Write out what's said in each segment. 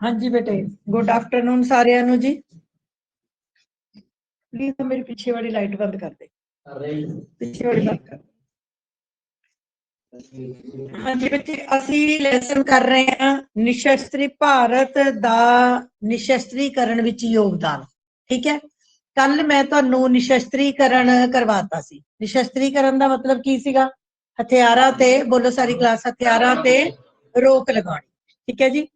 हाँ जी बेटे, good afternoon सारिਆਂ ਨੂੰ जी। प्लीज मेरी पीछे वाली लाइट बंद कर दे, पीछे वाली बंद कर। हाँ जी बच्चे, ਅਸੀਂ ਲੈਸਨ ਕਰ ਰਹੇ ਹਾਂ ਨਿਸ਼ਸਤਰੀ ਭਾਰਤ ਦਾ ਨਿਸ਼ਸਤਰੀਕਰਨ ਵਿੱਚ ਯੋਗਦਾਨ। ਠੀਕ ਹੈ, ਕੱਲ ਮੈਂ ਤੁਹਾਨੂੰ ਨਿਸ਼ਸਤਰੀਕਰਨ ਕਰਵਾਤਾ ਸੀ। ਨਿਸ਼ਸਤਰੀਕਰਨ ਦਾ ਮਤਲਬ ਕੀ ਸੀਗਾ? ਹਥਿਆਰਾਂ ਤੇ, ਬੋਲੋ ਸਾਰੀ ਕਲਾਸ, ਹਥਿਆਰਾਂ ਤੇ ਰੋਕ ਲਗਾਉਣੀ। ਠੀਕ ਹੈ ਜੀ,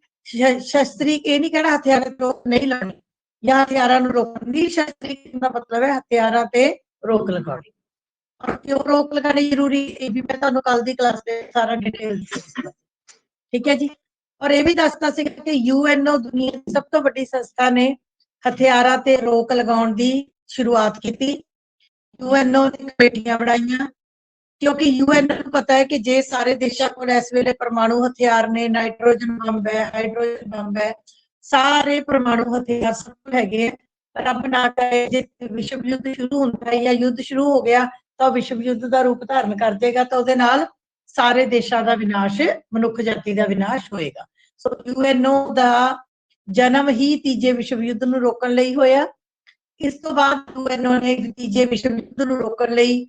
ਸ਼ਸਤਰੀ ਇਹ ਨਹੀਂ ਕਹਿਣਾ ਹਥਿਆਰਾਂ ਤੇ ਰੋਕ ਨਹੀਂ ਲਾਉਣੀ ਜਾਂ ਹਥਿਆਰਾਂ ਨੂੰ ਰੋਕਣ ਦੀ। ਸ਼ਸਤਰੀਕਰਨ ਦਾ ਮਤਲਬ ਹੈ ਹਥਿਆਰਾਂ ਤੇ ਰੋਕ ਲਗਾਉਣੀ। और क्यों रोक लगानी जरूरी, ये भी मैं तुहानू कल दी क्लास में सारा डिटेल। ठीक है जी, और ये भी दसता सी कि यूएनओ दुनिया की सब तो बड़ी संस्था ने हथियारां ते रोक लगाउण दी शुरुआत की। यूएनओ ने कमेटियां बनाईयां क्योंकि यूएनओ को पता है कि जे सारे देशों को इस वेले परमाणु हथियार ने, नाइट्रोजन बंब है, हाइड्रोजन बंब है, सारे परमाणु हथियार सब हैगे है। रब ना करे जे विश्व युद्ध शुरू होता है या युद्ध शुरू हो गया तो विश्व युद्ध का रूप धारण कर देगा, तो उहदे नाल सारे देशों का विनाश, मनुख जाति का विनाश होएगा। सो यूएनओ का जन्म ही तीजे विश्व युद्ध नूं रोकण लई होया। इस तो बाद यूएनओ ने तीजे विश्व युद्ध नूं रोकण लई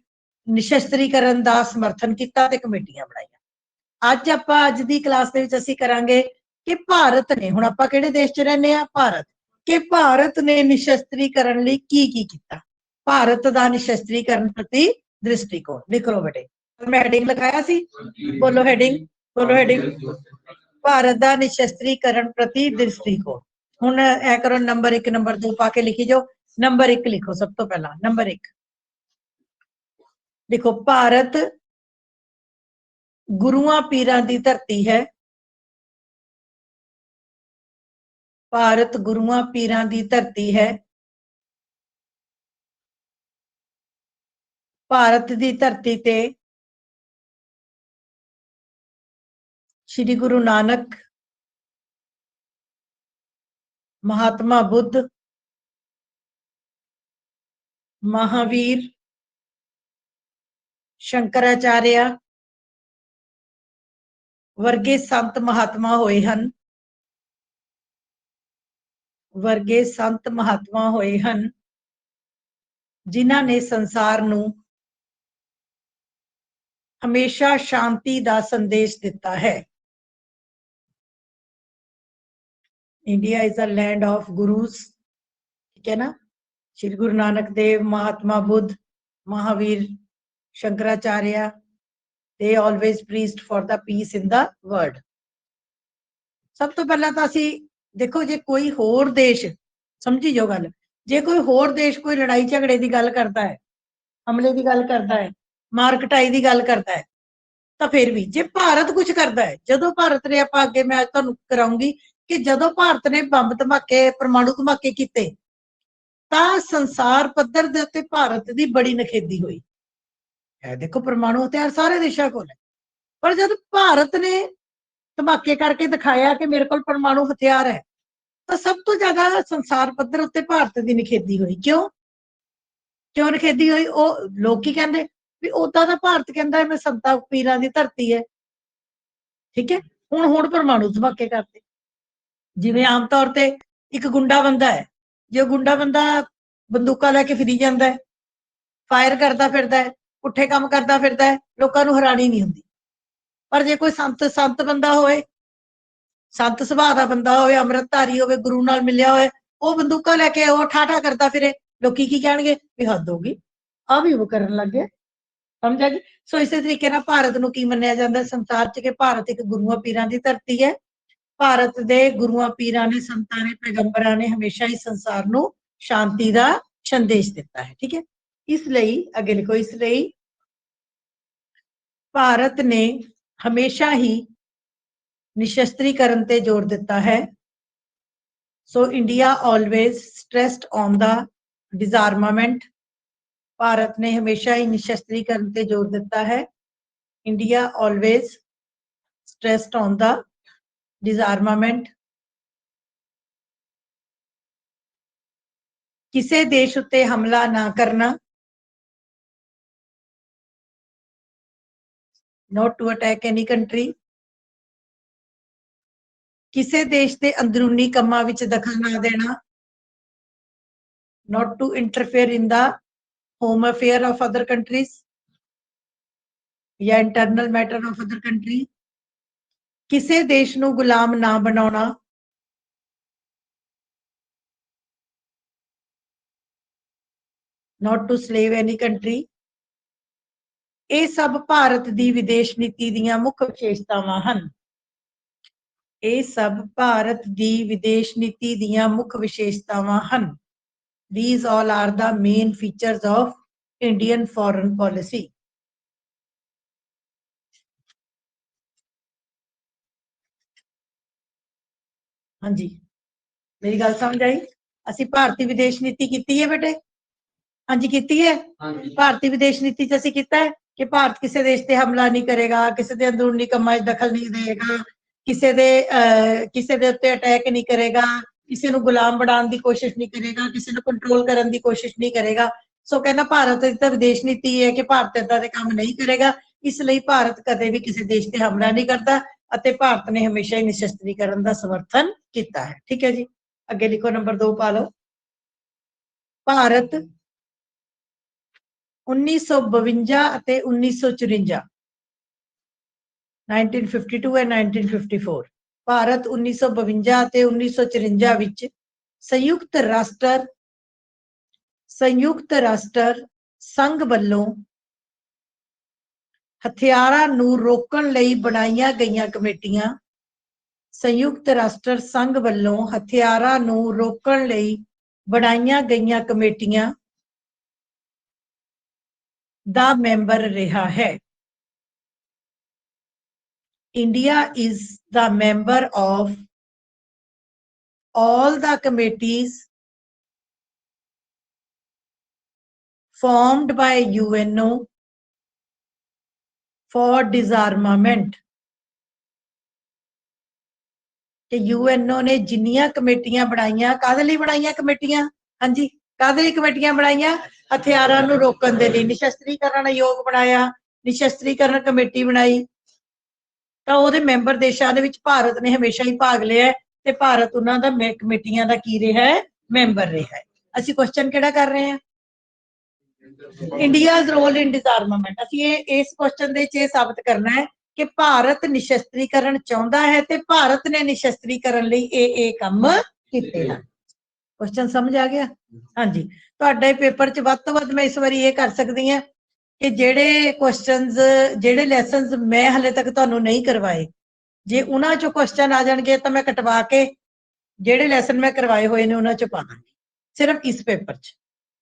निशस्त्रीकरण का समर्थन किया ते कमेटियां बनाईयां। अज आपां अज दी क्लास दे विच असीं करांगे कि भारत ने, हुण आपां किहड़े देश च रहिंदे आ? भारत। कि भारत ने निशस्त्रीकरण लई की कीता? भारत का निशस्त्रीकरण प्रति दृष्टिकोण लिख लो बेटे। मैं हेडिंग लिखाया सी, बोलो हेडिंग, बोलो हेडिंग। भारत का निशस्त्रीकरण प्रति दृष्टिकोण। हुण ऐ करो, नंबर 1 नंबर 2 पा के लिखी जाओ। नंबर 1 लिखो, सब तो पहला नंबर 1 लिखो, भारत गुरुआं पीरां दी धरती है। भारत गुरुआं पीरां दी धरती है। भारत दी धरती ते श्री गुरु नानक, महात्मा बुद्ध, महावीर, शंकराचार्य वर्गे संत महात्मा होए हन। वर्गे संत महात्मा होए हन जिन्हां ने संसार नूं हमेशा शांति का संदेश दिता है। India is a land of gurus. ठीक है ना? Shri Guru Nanak Dev, Mahatma Buddha, Mahavir, Shankaracharya, they always preached for the peace in the world। सब तो पहला तो असी देखो, जे कोई होर देश, समझी जो गल, जे कोई होर देश कोई लड़ाई झगड़े की गल करता है, हमले की गल करता है, मार कटाई की गल करता है, तो फिर भी जे भारत कुछ करता है, जदों भारत ने, आप अगे मैं तुहानू कराऊंगी कि जदों भारत ने बंब धमाके, परमाणु धमाके किते, तां संसार पद्धर दे उत्ते भारत की बड़ी नखेदी हुई है। देखो, परमाणु हथियार सारे देशों को है, पर जब भारत ने धमाके करके दिखाया कि मेरे को परमाणु हथियार है, तो सब तो ज्यादा संसार पद्धर उत्ते भारत की निखेधी हुई। क्यों क्यों निखेधी हुई? लोग की कहते भी उदा तो भारत कहता मैं संतां पीरां दी धरती है। ठीक है, हुण परमाणु धमाके करते, जिवें आम तौर पर एक गुंडा बंदा है, जो गुंडा बंदा बंदूकां लैके फिरी जाता है, फायर करता फिरदा है, पुट्ठे काम करता फिरदा है, लोकां नूं हैरानी नहीं हुंदी। पर जे कोई संत बंदा होए, संत सुभाਅ का बंदा होवे, अमृतधारी होवे, गुरु नाल मिलिया होए, वो बंदूकां लैके वो ठाठा करता फिरे, लोकी की कहणगे भी हद होगी, आ भी वो करन लग गया। समझा जी? सो इस तरीके नाल भारत नूं की मन्निया जांदा है संसार च कि भारत एक गुरुआं पीरां दी धरती है। भारत दे गुरुआं पीरां ने, संतां ने, पैगंबरां ने हमेशा ही संसार नूं शांति दा संदेश दिता है। ठीक है, इसलिए अगे लिखो, इसलिए भारत ने हमेशा ही निशस्त्रीकरण ते जोर दिता है। So India always stressed on the disarmament. Bharat ने हमेशा ही निशस्त्रीकरण ते जोर दिता है। India always stressed on the disarmament. किसी देश उत्ते हमला ना करना, not to attack any country. किसी देश के अंदरूनी कामां विच दखल ना देना, not to interfere in the home affair of other countries या internal matter of other country, किसी देश नूं गुलाम ना बनाना, not to slave any country। ਇਹ सब भारत की विदेश नीति दीयां मुख विशेषतावां हन। ਇਹ सब भारत की विदेश नीति दीयां मुख विशेषतावां हन। These all are the main features of Indian foreign policy। हाँ जी, मेरी गल समझ आई? असी भारतीय विदेश नीति की है बेटे? हाँ जी की है। भारतीय विदेश नीति च असी किया है कि भारत किसी देश से हमला नहीं करेगा, किसी के अंदरूनी कामां च दखल नहीं देगा, किसी दे उत्ते अटैक नहीं करेगा, किसी नूं गुलाम बनाने की कोशिश नहीं करेगा, किसी नूं कंट्रोल करने की कोशिश नहीं करेगा। सो कहना भारत की तो विदेश नीति है कि भारत इदा दे काम नहीं करेगा, इसलिए भारत कदे भी किसी देश से हमला नहीं करता अते भारत ने हमेशा ही निशस्त्रीकरण का समर्थन किया है। ठीक है जी, अगे लिखो नंबर 2 पा लो। भारत 1952 ਅਤੇ 1954 1952 and 1954 ਭਾਰਤ 1952 ਅਤੇ 1954 ਵਿੱਚ ਸੰਯੁਕਤ ਰਾਸ਼ਟਰ ਸੰਘ ਵੱਲੋਂ ਹਥਿਆਰਾਂ ਨੂੰ ਰੋਕਣ ਲਈ ਬਣਾਈਆਂ ਗਈਆਂ ਕਮੇਟੀਆਂ, ਸੰਯੁਕਤ ਰਾਸ਼ਟਰ ਸੰਘ ਵੱਲੋਂ ਹਥਿਆਰਾਂ ਨੂੰ ਰੋਕਣ ਲਈ ਬਣਾਈਆਂ ਗਈਆਂ ਕਮੇਟੀਆਂ ਦਾ ਮੈਂਬਰ ਰਿਹਾ ਹੈ। India is the member of all the committees formed by UNO for disarmament। कि यूएनओ ने जिन्नियां कमेटियां बनाइया, काहदे लई बनाइया कमेटियां? हाँ जी, काहदे लई कमेटियां बनाइया? हथियारां नूं रोकण दे लई। निशस्त्रीकरण आयोग बनाया, निशस्त्रीकरण कमेटी बनाई, तो ਉਹਦੇ ਮੈਂਬਰ ਦੇਸ਼ਾਂ ਦੇ ਵਿੱਚ ਭਾਰਤ ਨੇ ਹਮੇਸ਼ਾ ਹੀ ਭਾਗ ਲਿਆ ਤੇ ਭਾਰਤ ਉਹਨਾਂ ਦਾ ਕਮੇਟੀਆਂ ਦਾ ਕੀ ਰਿਹਾ ਹੈ? ਮੈਂਬਰ ਰਿਹਾ ਹੈ। ਅਸੀਂ ਕੁਐਸਚਨ ਕਿਹੜਾ ਕਰ ਰਹੇ ਹਾਂ? India's role in disarmament. ਅਸੀਂ ਇਸ ਕੁਐਸਚਨ ਦੇ ਵਿੱਚ ਇਹ ਸਾਬਤ ਕਰਨਾ ਹੈ ਕਿ ਭਾਰਤ ਨਿਸ਼ਸਤਰੀਕਰਨ ਚਾਹੁੰਦਾ ਹੈ ਤੇ ਭਾਰਤ ਨੇ ਨਿਸ਼ਸਤਰੀਕਰਨ ਲਈ ਇਹ ਕੰਮ ਕੀਤੇ ਹਨ। ਕੁਐਸਚਨ ਸਮਝ ਆ ਗਿਆ? ਹਾਂਜੀ, ਤੁਹਾਡੇ ਪੇਪਰ 'ਚ ਵੱਧ ਤੋਂ ਵੱਧ ਮੈਂ ਇਸ ਵਾਰੀ ਇਹ ਕਰ ਸਕਦੀ ਹਾਂ कि जेड़े क्वेश्चंस जेड़े लैसन्स मैं हले तक तुहानू नहीं करवाए, जे उन्हां चों क्वेश्चन आ जाणगे तो मैं कटवा के जेड़े लैसन मैं करवाए हुए ने उन्हां चों पा दांगी, सिर्फ इस पेपर च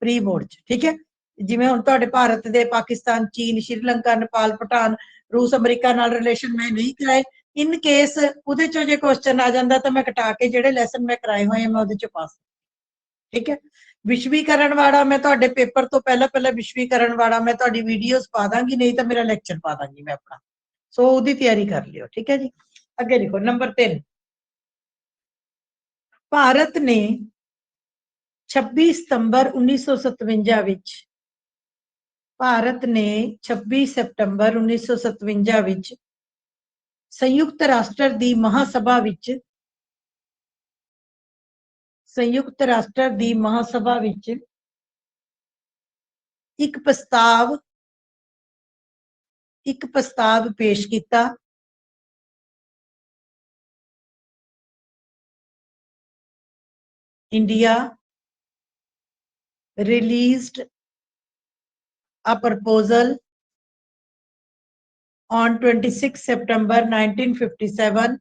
प्री बोर्ड च। ठीक है, जिवें हुण तुहाडे भारत दे पाकिस्तान, चीन, श्रीलंका, नेपाल, भूटान, रूस, अमरीका नाल रिलेशन मैं नहीं कराए, इन केस उहदे चों जे क्वेश्चन आ जांदा तो मैं कटा के जेड़े लैसन मैं कराए हुए मैं उहदे चों पा सकदी। ठीक है, विश्वीकरण वाला मैं तुहाडे पेपर तो पहला विश्वीकरण वाला मैं तुहाडी वीडियोस पा दांगी, नहीं तो मेरा लैक्चर पा दांगी मैं अपना, सो उहदी तैयारी कर लियो। ठीक है जी, अगे लिखो नंबर 3। भारत ने 26 सितंबर 1957 विच भारत ने 26 सितंबर 1957 विच संयुक्त राष्ट्र दी महासभा विच संयुक्त राष्ट्र दी महासभा विच एक प्रस्ताव पेश किया। India released a proposal on 26 September 1957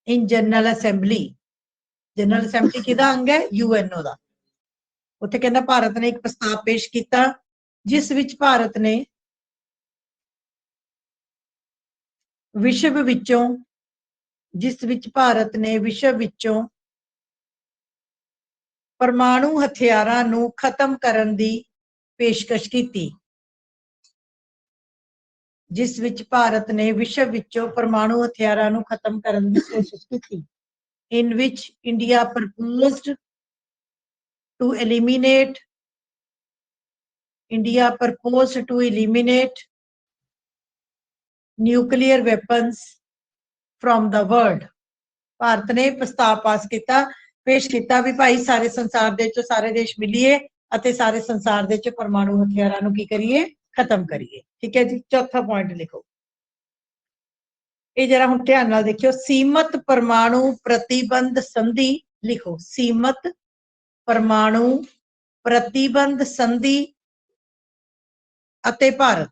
in General Assembly। General assembly किहदा अंग है? यूएनओ दा। उत्थे कहंदा भारत ने एक प्रस्ताव पेश किया जिस विच भारत ने विश्व विचों परमाणु हथियारां नूं खत्म करन दी पेशकश की। जिस विच भारत ने विश्व विचों परमाणु हथियारां नूं खत्म करन दी कोशिश की। In which India proposed to eliminate nuclear weapons from the world. Bharat ने प्रस्ताव पास किया, पेश किया भी भाई सारे संसार दे विचों सारे देश मिलीए अते सारे संसार दे विचों परमाणु हथियारां नूं की करिए, खत्म करिए। ठीक है जी। चौथा पॉइंट लिखो, ये जरा हुण ध्यान नाल देखियो, सीमित परमाणु प्रतिबंध संधि लिखो, सीमित परमाणु प्रतिबंध संधि अते भारत।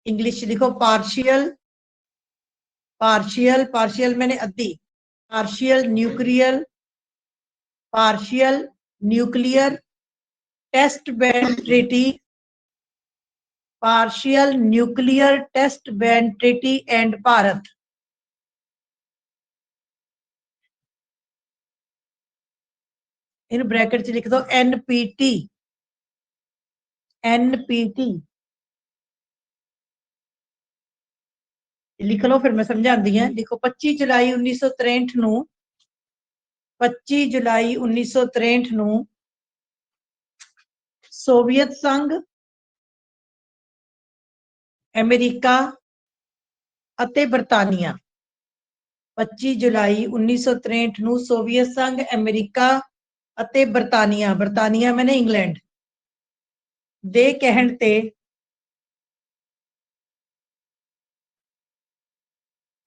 इंग्लिश लिखो पार्शियल, पार्शियल, पार्शियल मैंने अद्धी, partial nuclear test ban treaty, partial nuclear test ban treaty and Bharat. In bracket च लिख दो एनपीटी, एनपीटी लिख लो, फिर मैं समझाती हूं। लिखो 25 जुलाई 1963 नूं, 25 जुलाई 1963 नूं सोवियत संघ, अमेरिका अते बरतानिया, 25 जुलाई 1963 नूं सोवियत संघ, अमेरिका अते बरतानिया, बरतानिया मैंने इंग्लैंड दे कहण ते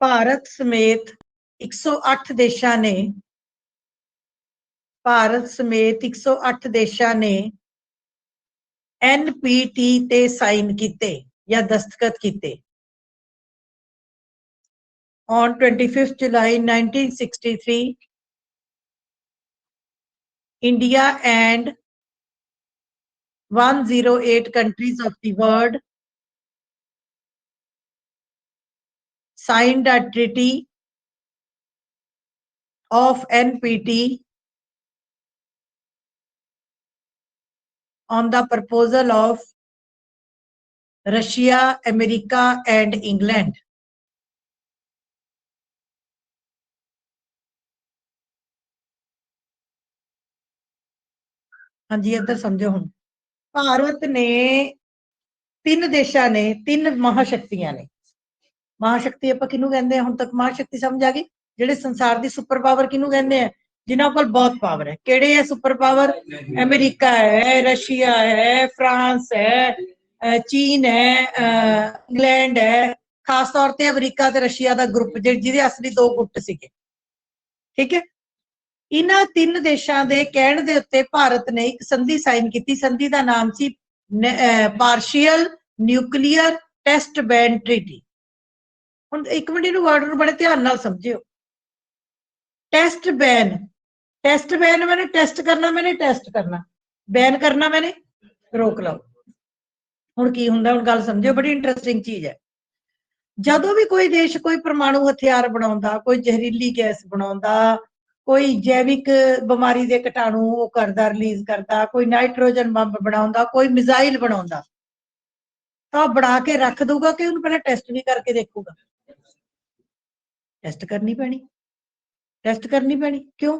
भारत समेत 108 देशां ने, भारत समेत 108 देशां ने एनपीटी ते साइन कीते या दस्तखत कीते। On 25th July 1963, India and 108 countries of the world signed a treaty of NPT on the proposal of Russia, America and England. हाँ जी, इधर समझो हुण। भारत ने, तीन देशां ने, तीन महाशक्तियां ने, महाशक्ति आपां किहनूं कहंदे आ, हुण तक महाशक्ति समझ आ गई, जिहड़े संसार दी सुपर पावर किहनूं कहंदे आ, जिन्हां कोल बहुत पावर है। किहड़े है सुपर पावर? अमेरिका है, रशिया है, फ्रांस है, चीन है, इंग्लैंड है, खास तौर ते अमरीका ते रशिया दा ग्रुप जिहदे असली दो गुट सीगे। ठीक है, इन्हां तीन देशां दे कहण दे उत्ते भारत ने एक संधि साइन की। संधि का नाम सी partial nuclear test ban treaty. हुण एक मिनट इहनूं वर्ड नूं बड़े ध्यान नाल समझियो। टेस्ट बैन, टेस्ट बैन मैंने टेस्ट करना, मैंने टेस्ट करना, बैन करना मैंने रोक लो। हुण की हुंदा, हुण गल समझियो, बड़ी इंटरस्टिंग चीज है। जदों भी कोई देश कोई परमाणु हथियार बनाउंदा, कोई जहरीली गैस बनाउंदा, कोई जैविक बीमारी के कीटाणु वो करदा, रिलीज करदा, कोई नाइट्रोजन बंब बनाउंदा, कोई मिसाइल बनाउंदा, तो बना के रख दूगा कि उन्हें पहले टेस्ट भी करके देखूगा? टेस्ट करनी पैनी, टेस्ट करनी पैनी। क्यों?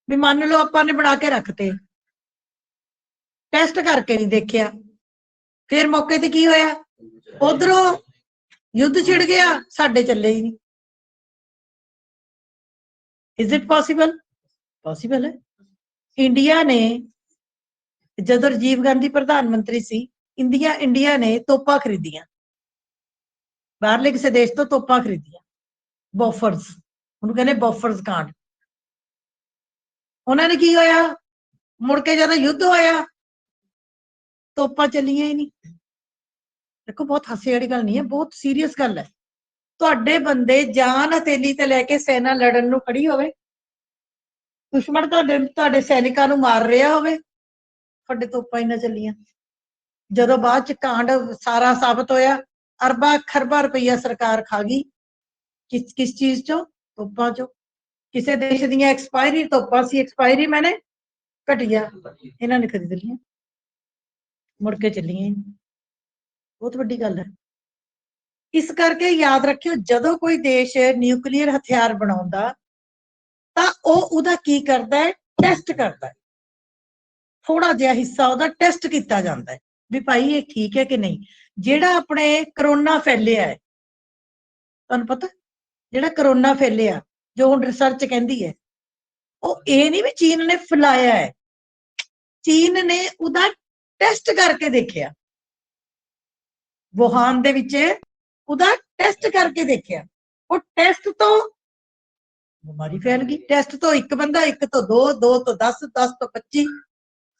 भी मान लो आपने बना के रखते, टेस्ट करके नहीं देखिया, फिर मौके ते की होया, उधरों युद्ध छिड़ गया, साडे चले ही नहीं। Is it possible? पॉसिबल है। इंडिया ने जदों राजीव गांधी प्रधानमंत्री सी, इंडिया ने तोपा खरीदियां, बाहरले किसी देश तो तोपा खरीदियां, बॉफर्स, उन्होंने कहने बॉफर्स कांड। उन्होंने की होया, मुड़ के जदों युद्ध होया, तोपा चलियां ही नहीं। देखो बहुत हासे वाली गल नहीं है, बहुत सीरियस गल है। तुहाडे बंदे जान हथेली ते लैके सेना लड़न नूं खड़ी होवे, दुश्मन तुहाडे सैनिकां नूं मार रहा होवे, तुहाडे तोपां ही ना चलियां। जदों बाद च कांड सारा साबित होया, अरबा खरबा रुपया सरकार खा गई, किस चीज चो? तोपां चो। किसी देश दियां एक्सपायरी तोपां सी, एक्सपायरी मैंने घटिया, इन्हां ने खरीद लिया, मुड़ के चलियां ही। बहुत वड्डी गल है। इस करके याद रखियो, जदों कोई देश न्यूक्लियर हथियार बनाउंदा तां ओहदा की करदा है? टेस्ट करदा है। थोड़ा जिहा हिस्सा ओहदा टेस्ट किया जाता है। भी भाई ये ठीक है कि नहीं। ਜਿਹੜਾ ਆਪਣੇ ਕਰੋਨਾ ਫੈਲਿਆ ਹੈ, ਤੁਹਾਨੂੰ ਪਤਾ ਜਿਹੜਾ ਕਰੋਨਾ ਫੈਲਿਆ, ਜੋ ਹੁਣ ਰਿਸਰਚ ਕਹਿੰਦੀ ਹੈ, ਉਹ ਇਹ ਨਹੀਂ ਵੀ ਚੀਨ ਨੇ ਫੈਲਾਇਆ ਹੈ, ਚੀਨ ਨੇ ਉਹਦਾ ਟੈਸਟ ਕਰਕੇ ਦੇਖਿਆ, ਵੁਹਾਨ ਦੇ ਵਿੱਚ ਉਹਦਾ ਟੈਸਟ ਕਰਕੇ ਦੇਖਿਆ, ਉਹ ਟੈਸਟ ਤੋਂ ਬਿਮਾਰੀ ਫੈਲ ਗਈ। ਟੈਸਟ ਤੋਂ ਇੱਕ ਬੰਦਾ, ਇੱਕ ਤੋਂ ਦੋ, ਦੋ ਤੋਂ 10, 10 ਤੋਂ 25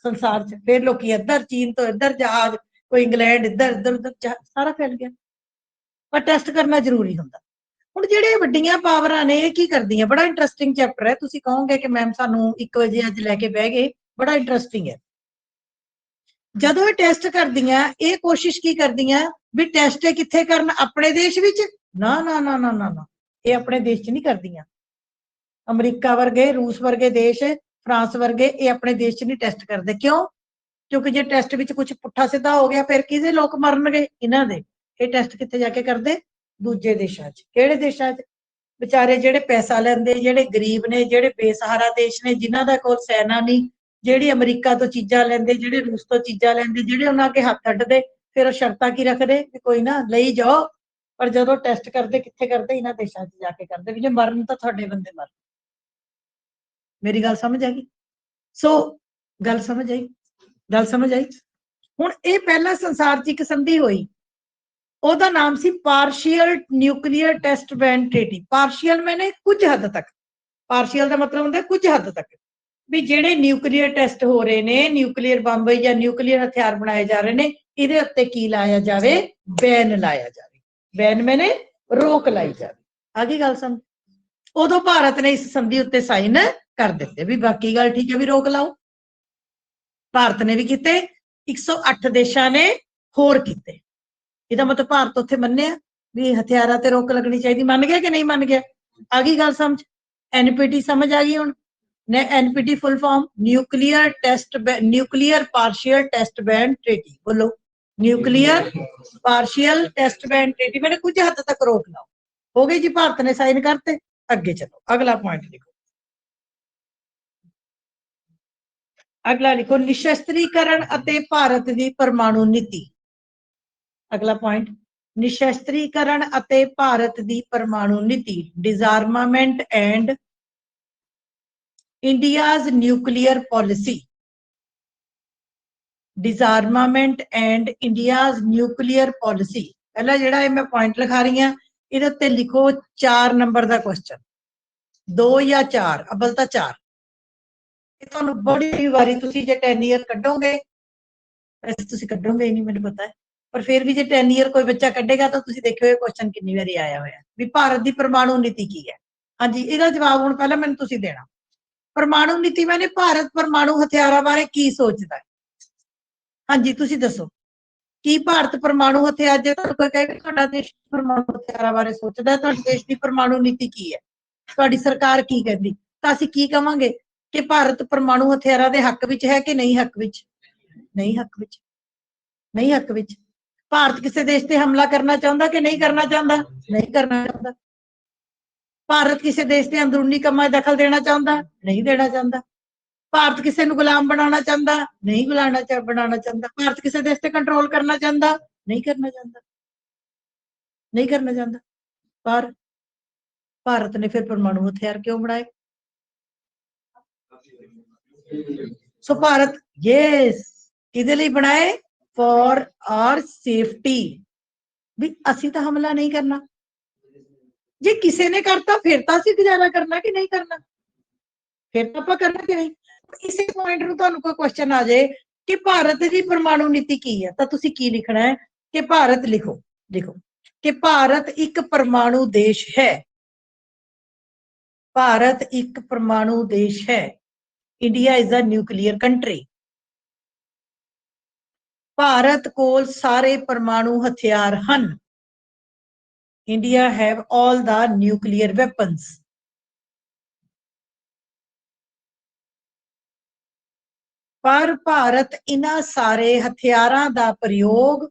ਸੰਸਾਰ ਚ, ਫਿਰ ਲੋਕੀ ਇੱਧਰ, ਚੀਨ ਤੋਂ ਇੱਧਰ ਜਹਾਜ਼, ਕੋਈ ਇੰਗਲੈਂਡ ਇੱਧਰ, ਇੱਧਰ ਉੱਧਰ ਸਾਰਾ ਫੈਲ ਗਿਆ। ਪਰ ਟੈਸਟ ਕਰਨਾ ਜ਼ਰੂਰੀ ਹੁੰਦਾ। ਹੁਣ ਜਿਹੜੇ ਵੱਡੀਆਂ ਪਾਵਰਾਂ ਨੇ ਇਹ ਕੀ ਕਰਦੀਆਂ, ਬੜਾ ਇੰਟਰਸਟਿੰਗ ਚੈਪਟਰ ਹੈ। ਤੁਸੀਂ ਕਹੋਗੇ ਕਿ ਮੈਮ ਸਾਨੂੰ 1 ਵਜੇ ਅੱਜ ਲੈ ਕੇ ਬਹਿ ਗਏ, ਬੜਾ ਇੰਟਰਸਟਿੰਗ ਹੈ। ਜਦੋਂ ਇਹ ਟੈਸਟ ਕਰਦੀਆਂ, ਇਹ ਕੋਸ਼ਿਸ਼ ਕੀ ਕਰਦੀਆਂ ਵੀ ਟੈਸਟ ਕਿੱਥੇ ਕਰਨ, ਆਪਣੇ ਦੇਸ਼ ਵਿੱਚ? ਨਾ ਨਾ ਨਾ ਨਾ ਨਾ ਨਾ, ਇਹ ਆਪਣੇ ਦੇਸ਼ 'ਚ ਨਹੀਂ ਕਰਦੀਆਂ। ਅਮਰੀਕਾ ਵਰਗੇ, ਰੂਸ ਵਰਗੇ ਦੇਸ਼, ਫਰਾਂਸ ਵਰਗੇ, ਇਹ ਆਪਣੇ ਦੇਸ਼ 'ਚ ਨਹੀਂ ਟੈਸਟ ਕਰਦੇ। ਕਿਉਂ? ਕਿਉਂਕਿ ਜੇ ਟੈਸਟ ਵਿੱਚ ਕੁਝ ਪੁੱਠਾ ਸਿੱਧਾ ਹੋ ਗਿਆ, ਫਿਰ ਕਿਹਦੇ ਲੋਕ ਮਰਨਗੇ? ਇਹਨਾਂ ਦੇ। ਇਹ ਟੈਸਟ ਕਿੱਥੇ ਜਾ ਕੇ ਕਰਦੇ? ਦੂਜੇ ਦੇਸ਼ਾਂ 'ਚ। ਕਿਹੜੇ ਦੇਸ਼ਾਂ 'ਚ? ਵਿਚਾਰੇ ਜਿਹੜੇ ਪੈਸਾ ਲੈਂਦੇ, ਜਿਹੜੇ ਗਰੀਬ ਨੇ, ਜਿਹੜੇ ਬੇਸਹਾਰਾ ਦੇਸ਼ ਨੇ, ਜਿਨ੍ਹਾਂ ਦਾ ਕੋਲ ਸੈਨਾ ਨਹੀਂ, ਜਿਹੜੀ ਅਮਰੀਕਾ ਤੋਂ ਚੀਜ਼ਾਂ ਲੈਂਦੇ, ਜਿਹੜੇ ਰੂਸ ਤੋਂ ਚੀਜ਼ਾਂ ਲੈਂਦੇ, ਜਿਹੜੇ ਉਹਨਾਂ ਅੱਗੇ ਹੱਥ ਅੱਡਦੇ, ਫਿਰ ਉਹ ਸ਼ਰਤਾਂ ਕੀ ਰੱਖਦੇ ਕਿ ਕੋਈ ਨਾ ਲਈ ਜਾਓ, ਪਰ ਜਦੋਂ ਟੈਸਟ ਕਰਦੇ ਕਿੱਥੇ ਕਰਦੇ? ਇਹਨਾਂ ਦੇਸ਼ਾਂ 'ਚ ਜਾ ਕੇ ਕਰਦੇ, ਵੀ ਜੇ ਮਰਨ ਤਾਂ ਤੁਹਾਡੇ ਬੰਦੇ ਮਰਨ। ਮੇਰੀ ਗੱਲ ਸਮਝ ਆ ਗਈ? ਸੋ ਗੱਲ ਸਮਝ ਆਈ? ਗੱਲ ਸਮਝ ਆਈ? ਹੁਣ ਇਹ ਪਹਿਲਾਂ ਸੰਸਾਰ 'ਚ ਇੱਕ ਸੰਧੀ ਹੋਈ, ਉਹਦਾ ਨਾਮ ਸੀ ਪਾਰਸ਼ੀਅਲ ਨਿਊਕਲੀਅਰ ਟੈਸਟ ਬੈਨ ਟ੍ਰੀਟੀ। ਪਾਰਸ਼ੀਅਲ ਮੈਨੇ ਕੁਝ ਹੱਦ ਤੱਕ, ਪਾਰਸ਼ੀਅਲ ਦਾ ਮਤਲਬ ਹੁੰਦਾ ਕੁਝ ਹੱਦ ਤੱਕ, ਵੀ ਜਿਹੜੇ ਨਿਊਕਲੀਅਰ ਟੈਸਟ ਹੋ ਰਹੇ ਨੇ, ਨਿਊਕਲੀਅਰ ਬੰਬ ਜਾਂ ਨਿਊਕਲੀਅਰ ਹਥਿਆਰ ਬਣਾਏ ਜਾ ਰਹੇ ਨੇ, ਇਹਦੇ ਉੱਤੇ ਕੀ ਲਾਇਆ ਜਾਵੇ? ਬੈਨ ਲਾਇਆ ਜਾਵੇ। ਬੈਨ ਮੈਨੇ ਰੋਕ ਲਾਈ ਜਾਵੇ। ਆ ਗਈ ਗੱਲ ਸਮਝ? ਉਦੋਂ ਭਾਰਤ ਨੇ ਇਸ ਸੰਧੀ ਉੱਤੇ ਸਾਈਨ ਕਰ ਦਿੱਤੇ ਵੀ ਬਾਕੀ ਗੱਲ ਠੀਕ ਹੈ ਵੀ ਰੋਕ ਲਾਓ। ਭਾਰਤ ਨੇ ਵੀ ਕੀਤੇ, 108 ਦੇਸ਼ਾਂ ਨੇ ਹੋਰ ਕੀਤੇ। ਇਹਦਾ ਮਤਲਬ ਭਾਰਤ ਉੱਥੇ ਮੰਨਿਆ ਵੀ ਹਥਿਆਰਾਂ ਤੇ ਰੋਕ ਲੱਗਣੀ ਚਾਹੀਦੀ। ਮੰਨ ਗਿਆ ਕਿ ਨਹੀਂ ਮੰਨ ਗਿਆ? ਆ ਗਈ ਗੱਲ ਸਮਝ? ਐਨਪੀਟੀ ਸਮਝ ਆ ਗਈ ਹੁਣ? ਨੇ NPT full form nuclear test, nuclear partial test ban treaty. ਬੋਲੋ, nuclear partial test ban treaty. मैंने कुछ हद तक रोक लाओ। हो गई जी, भारत ने साइन करते। अगे चलो, अगला पॉइंट लिखो। अगला लिखो, निशस्त्रीकरण ਅਤੇ ਭਾਰਤ ਦੀ ਪਰਮਾਣੂ ਨੀਤੀ। अगला पॉइंट, निशस्त्रीकरण ਅਤੇ ਭਾਰਤ ਦੀ ਪਰਮਾਣੂ ਨੀਤੀ। डिसआर्मामेंट and India's nuclear policy. डिसआर्मामेंट and India's nuclear policy. पहला जेड़ा मैं पॉइंट लिखा रही हूं, ਇਹਦੇ ਉੱਤੇ लिखो 4 नंबर का क्वेश्चन, 2 या 4, अव्वल तो 4। ਇਹ ਤੁਹਾਨੂੰ ਬੜੀ ਵਾਰੀ ਤੁਸੀਂ ਜੇ 10 ईयर ਕੱਢੋਗੇ, ਵੈਸੇ ਤੁਸੀਂ ਕੱਢੋਗੇ ਨਹੀਂ ਮੈਨੂੰ ਪਤਾ ਹੈ, ਪਰ ਫਿਰ ਵੀ ਜੇ 10 ईयर ਕੋਈ ਬੱਚਾ ਕੱਢੇਗਾ ਤਾਂ ਤੁਸੀਂ ਦੇਖਿਓ ਇਹ ਕੁਐਸਚਨ ਕਿੰਨੀ ਵਾਰੀ ਆਇਆ ਹੋਇਆ ਵੀ ਭਾਰਤ ਦੀ ਪਰਮਾਣੂ ਨੀਤੀ ਕੀ ਹੈ। ਹਾਂਜੀ, ਇਹਦਾ ਜਵਾਬ ਹੁਣ ਪਹਿਲਾਂ ਮੈਨੂੰ ਤੁਸੀਂ ਦੇਣਾ। ਪਰਮਾਣੂ ਨੀਤੀ ਮੈਨੇ ਭਾਰਤ ਪਰਮਾਣੂ ਹਥਿਆਰਾਂ ਬਾਰੇ ਕੀ ਸੋਚਦਾ ਹੈ? ਹਾਂਜੀ ਤੁਸੀਂ ਦੱਸੋ, ਕੀ ਭਾਰਤ ਪਰਮਾਣੂ ਹਥਿਆਰ, ਜੇ ਤੁਹਾਨੂੰ ਕੋਈ ਕਹੇ ਕਿ ਤੁਹਾਡਾ ਦੇਸ਼ ਪਰਮਾਣੂ ਹਥਿਆਰਾਂ ਬਾਰੇ ਸੋਚਦਾ ਹੈ, ਤੁਹਾਡੇ ਦੇਸ਼ ਦੀ ਪਰਮਾਣੂ ਨੀਤੀ ਕੀ ਹੈ, ਤੁਹਾਡੀ ਸਰਕਾਰ ਕੀ ਕਹਿੰਦੀ, ਤਾਂ ਅਸੀਂ ਕੀ ਕਵਾਂਗੇ ਕਿ ਭਾਰਤ ਪਰਮਾਣੂ ਹਥਿਆਰਾਂ ਦੇ ਹੱਕ ਵਿੱਚ ਹੈ ਕਿ ਨਹੀਂ ਹੱਕ ਵਿੱਚ? ਨਹੀਂ ਹੱਕ ਵਿੱਚ, ਨਹੀਂ ਹੱਕ ਵਿੱਚ। ਭਾਰਤ ਕਿਸੇ ਦੇਸ਼ ਤੇ ਹਮਲਾ ਕਰਨਾ ਚਾਹੁੰਦਾ ਕਿ ਨਹੀਂ ਕਰਨਾ ਚਾਹੁੰਦਾ? ਨਹੀਂ ਕਰਨਾ ਚਾਹੁੰਦਾ। ਭਾਰਤ ਕਿਸੇ ਦੇਸ਼ ਦੇ ਅੰਦਰੂਨੀ ਕੰਮਾਂ 'ਚ ਦਖਲ ਦੇਣਾ ਚਾਹੁੰਦਾ? ਨਹੀਂ ਦੇਣਾ ਚਾਹੁੰਦਾ। ਭਾਰਤ ਕਿਸੇ ਨੂੰ ਗੁਲਾਮ ਬਣਾਉਣਾ ਚਾਹੁੰਦਾ? ਨਹੀਂ ਬਣਾਉਣਾ ਚਾਹੁੰਦਾ। ਭਾਰਤ ਕਿਸੇ ਦੇਸ਼ ਤੇ ਕੰਟਰੋਲ ਕਰਨਾ ਚਾਹੁੰਦਾ? ਨਹੀਂ ਕਰਨਾ ਚਾਹੁੰਦਾ, ਨਹੀਂ ਕਰਨਾ ਚਾਹੁੰਦਾ। ਪਰ ਭਾਰਤ ਨੇ ਫਿਰ ਪਰਮਾਣੂ ਹਥਿਆਰ ਕਿਉਂ ਬਣਾਏ? ਸੋ ਭਾਰਤ ਯੈਸ ਕਿਹਦੇ ਲਈ ਬਣਾਏ? ਫॉर ਆਰ ਸੇਫਟੀ, ਵੀ ਅਸੀਂ ਤਾਂ ਹਮਲਾ ਨਹੀਂ ਕਰਨਾ। ਜੇ ਕਿਸੇ ਨੇ ਕਰਤਾ ਫਿਰ ਤਾਂ ਅਸੀਂ ਗੁਜ਼ਾਰਾ ਕਰਨਾ ਕਿ ਨਹੀਂ ਕਰਨਾ? ਫਿਰ ਤਾਂ ਆਪਾਂ ਕਰਨਾ ਕਿ ਨਹੀਂ? ਇਸੇ ਪੁਆਇੰਟ ਨੂੰ ਤੁਹਾਨੂੰ ਕੋਈ ਕੁਐਸਚਨ ਆ ਜਾਏ ਕਿ ਭਾਰਤ ਦੀ ਪਰਮਾਣੂ ਨੀਤੀ ਕੀ ਹੈ, ਤਾਂ ਤੁਸੀਂ ਕੀ ਲਿਖਣਾ ਹੈ ਕਿ ਭਾਰਤ ਲਿਖੋ, ਲਿਖੋ ਕਿ ਭਾਰਤ ਇੱਕ ਪਰਮਾਣੂ ਦੇਸ਼ ਹੈ। ਭਾਰਤ ਇੱਕ ਪਰਮਾਣੂ ਦੇਸ਼ ਹੈ। India is a nuclear country. Bharat ਕੋਲ ਸਾਰੇ ਪਰਮਾਣੂ ਹਥਿਆਰ ਹਨ। India have all the nuclear weapons. ਪਰ ਭਾਰਤ ਇਹਨਾਂ ਸਾਰੇ ਹਥਿਆਰਾਂ ਦਾ ਪ੍ਰਯੋਗ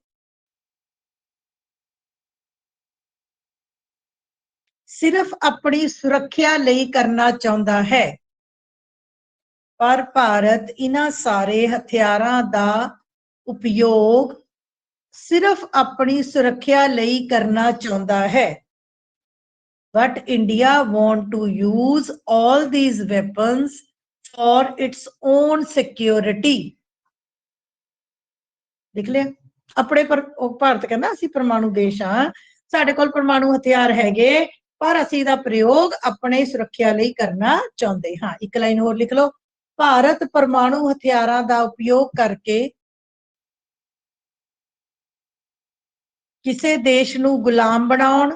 ਸਿਰਫ ਆਪਣੀ ਸੁਰੱਖਿਆ ਲਈ ਕਰਨਾ ਚਾਹੁੰਦਾ ਹੈ। ਪਰ ਭਾਰਤ ਇਹਨਾਂ ਸਾਰੇ ਹਥਿਆਰਾਂ ਦਾ उपयोग सिर्फ अपनी सुरक्षा लई करना चाहता है, but India want to use all these weapons for its own security. देख लिया अपने पर भारत कहना ਅਸੀਂ परमाणु देश हाँ, ਸਾਡੇ ਕੋਲ परमाणु हथियार हैगे, पर ਅਸੀਂ ਇਹਦਾ प्रयोग अपने सुरक्षा ਲਈ करना चाहते हाँ। एक लाइन होर लिख लो, भारत परमाणु हथियारां ਦਾ उपयोग करके किसी देश ਨੂੰ गुलाम बनाउण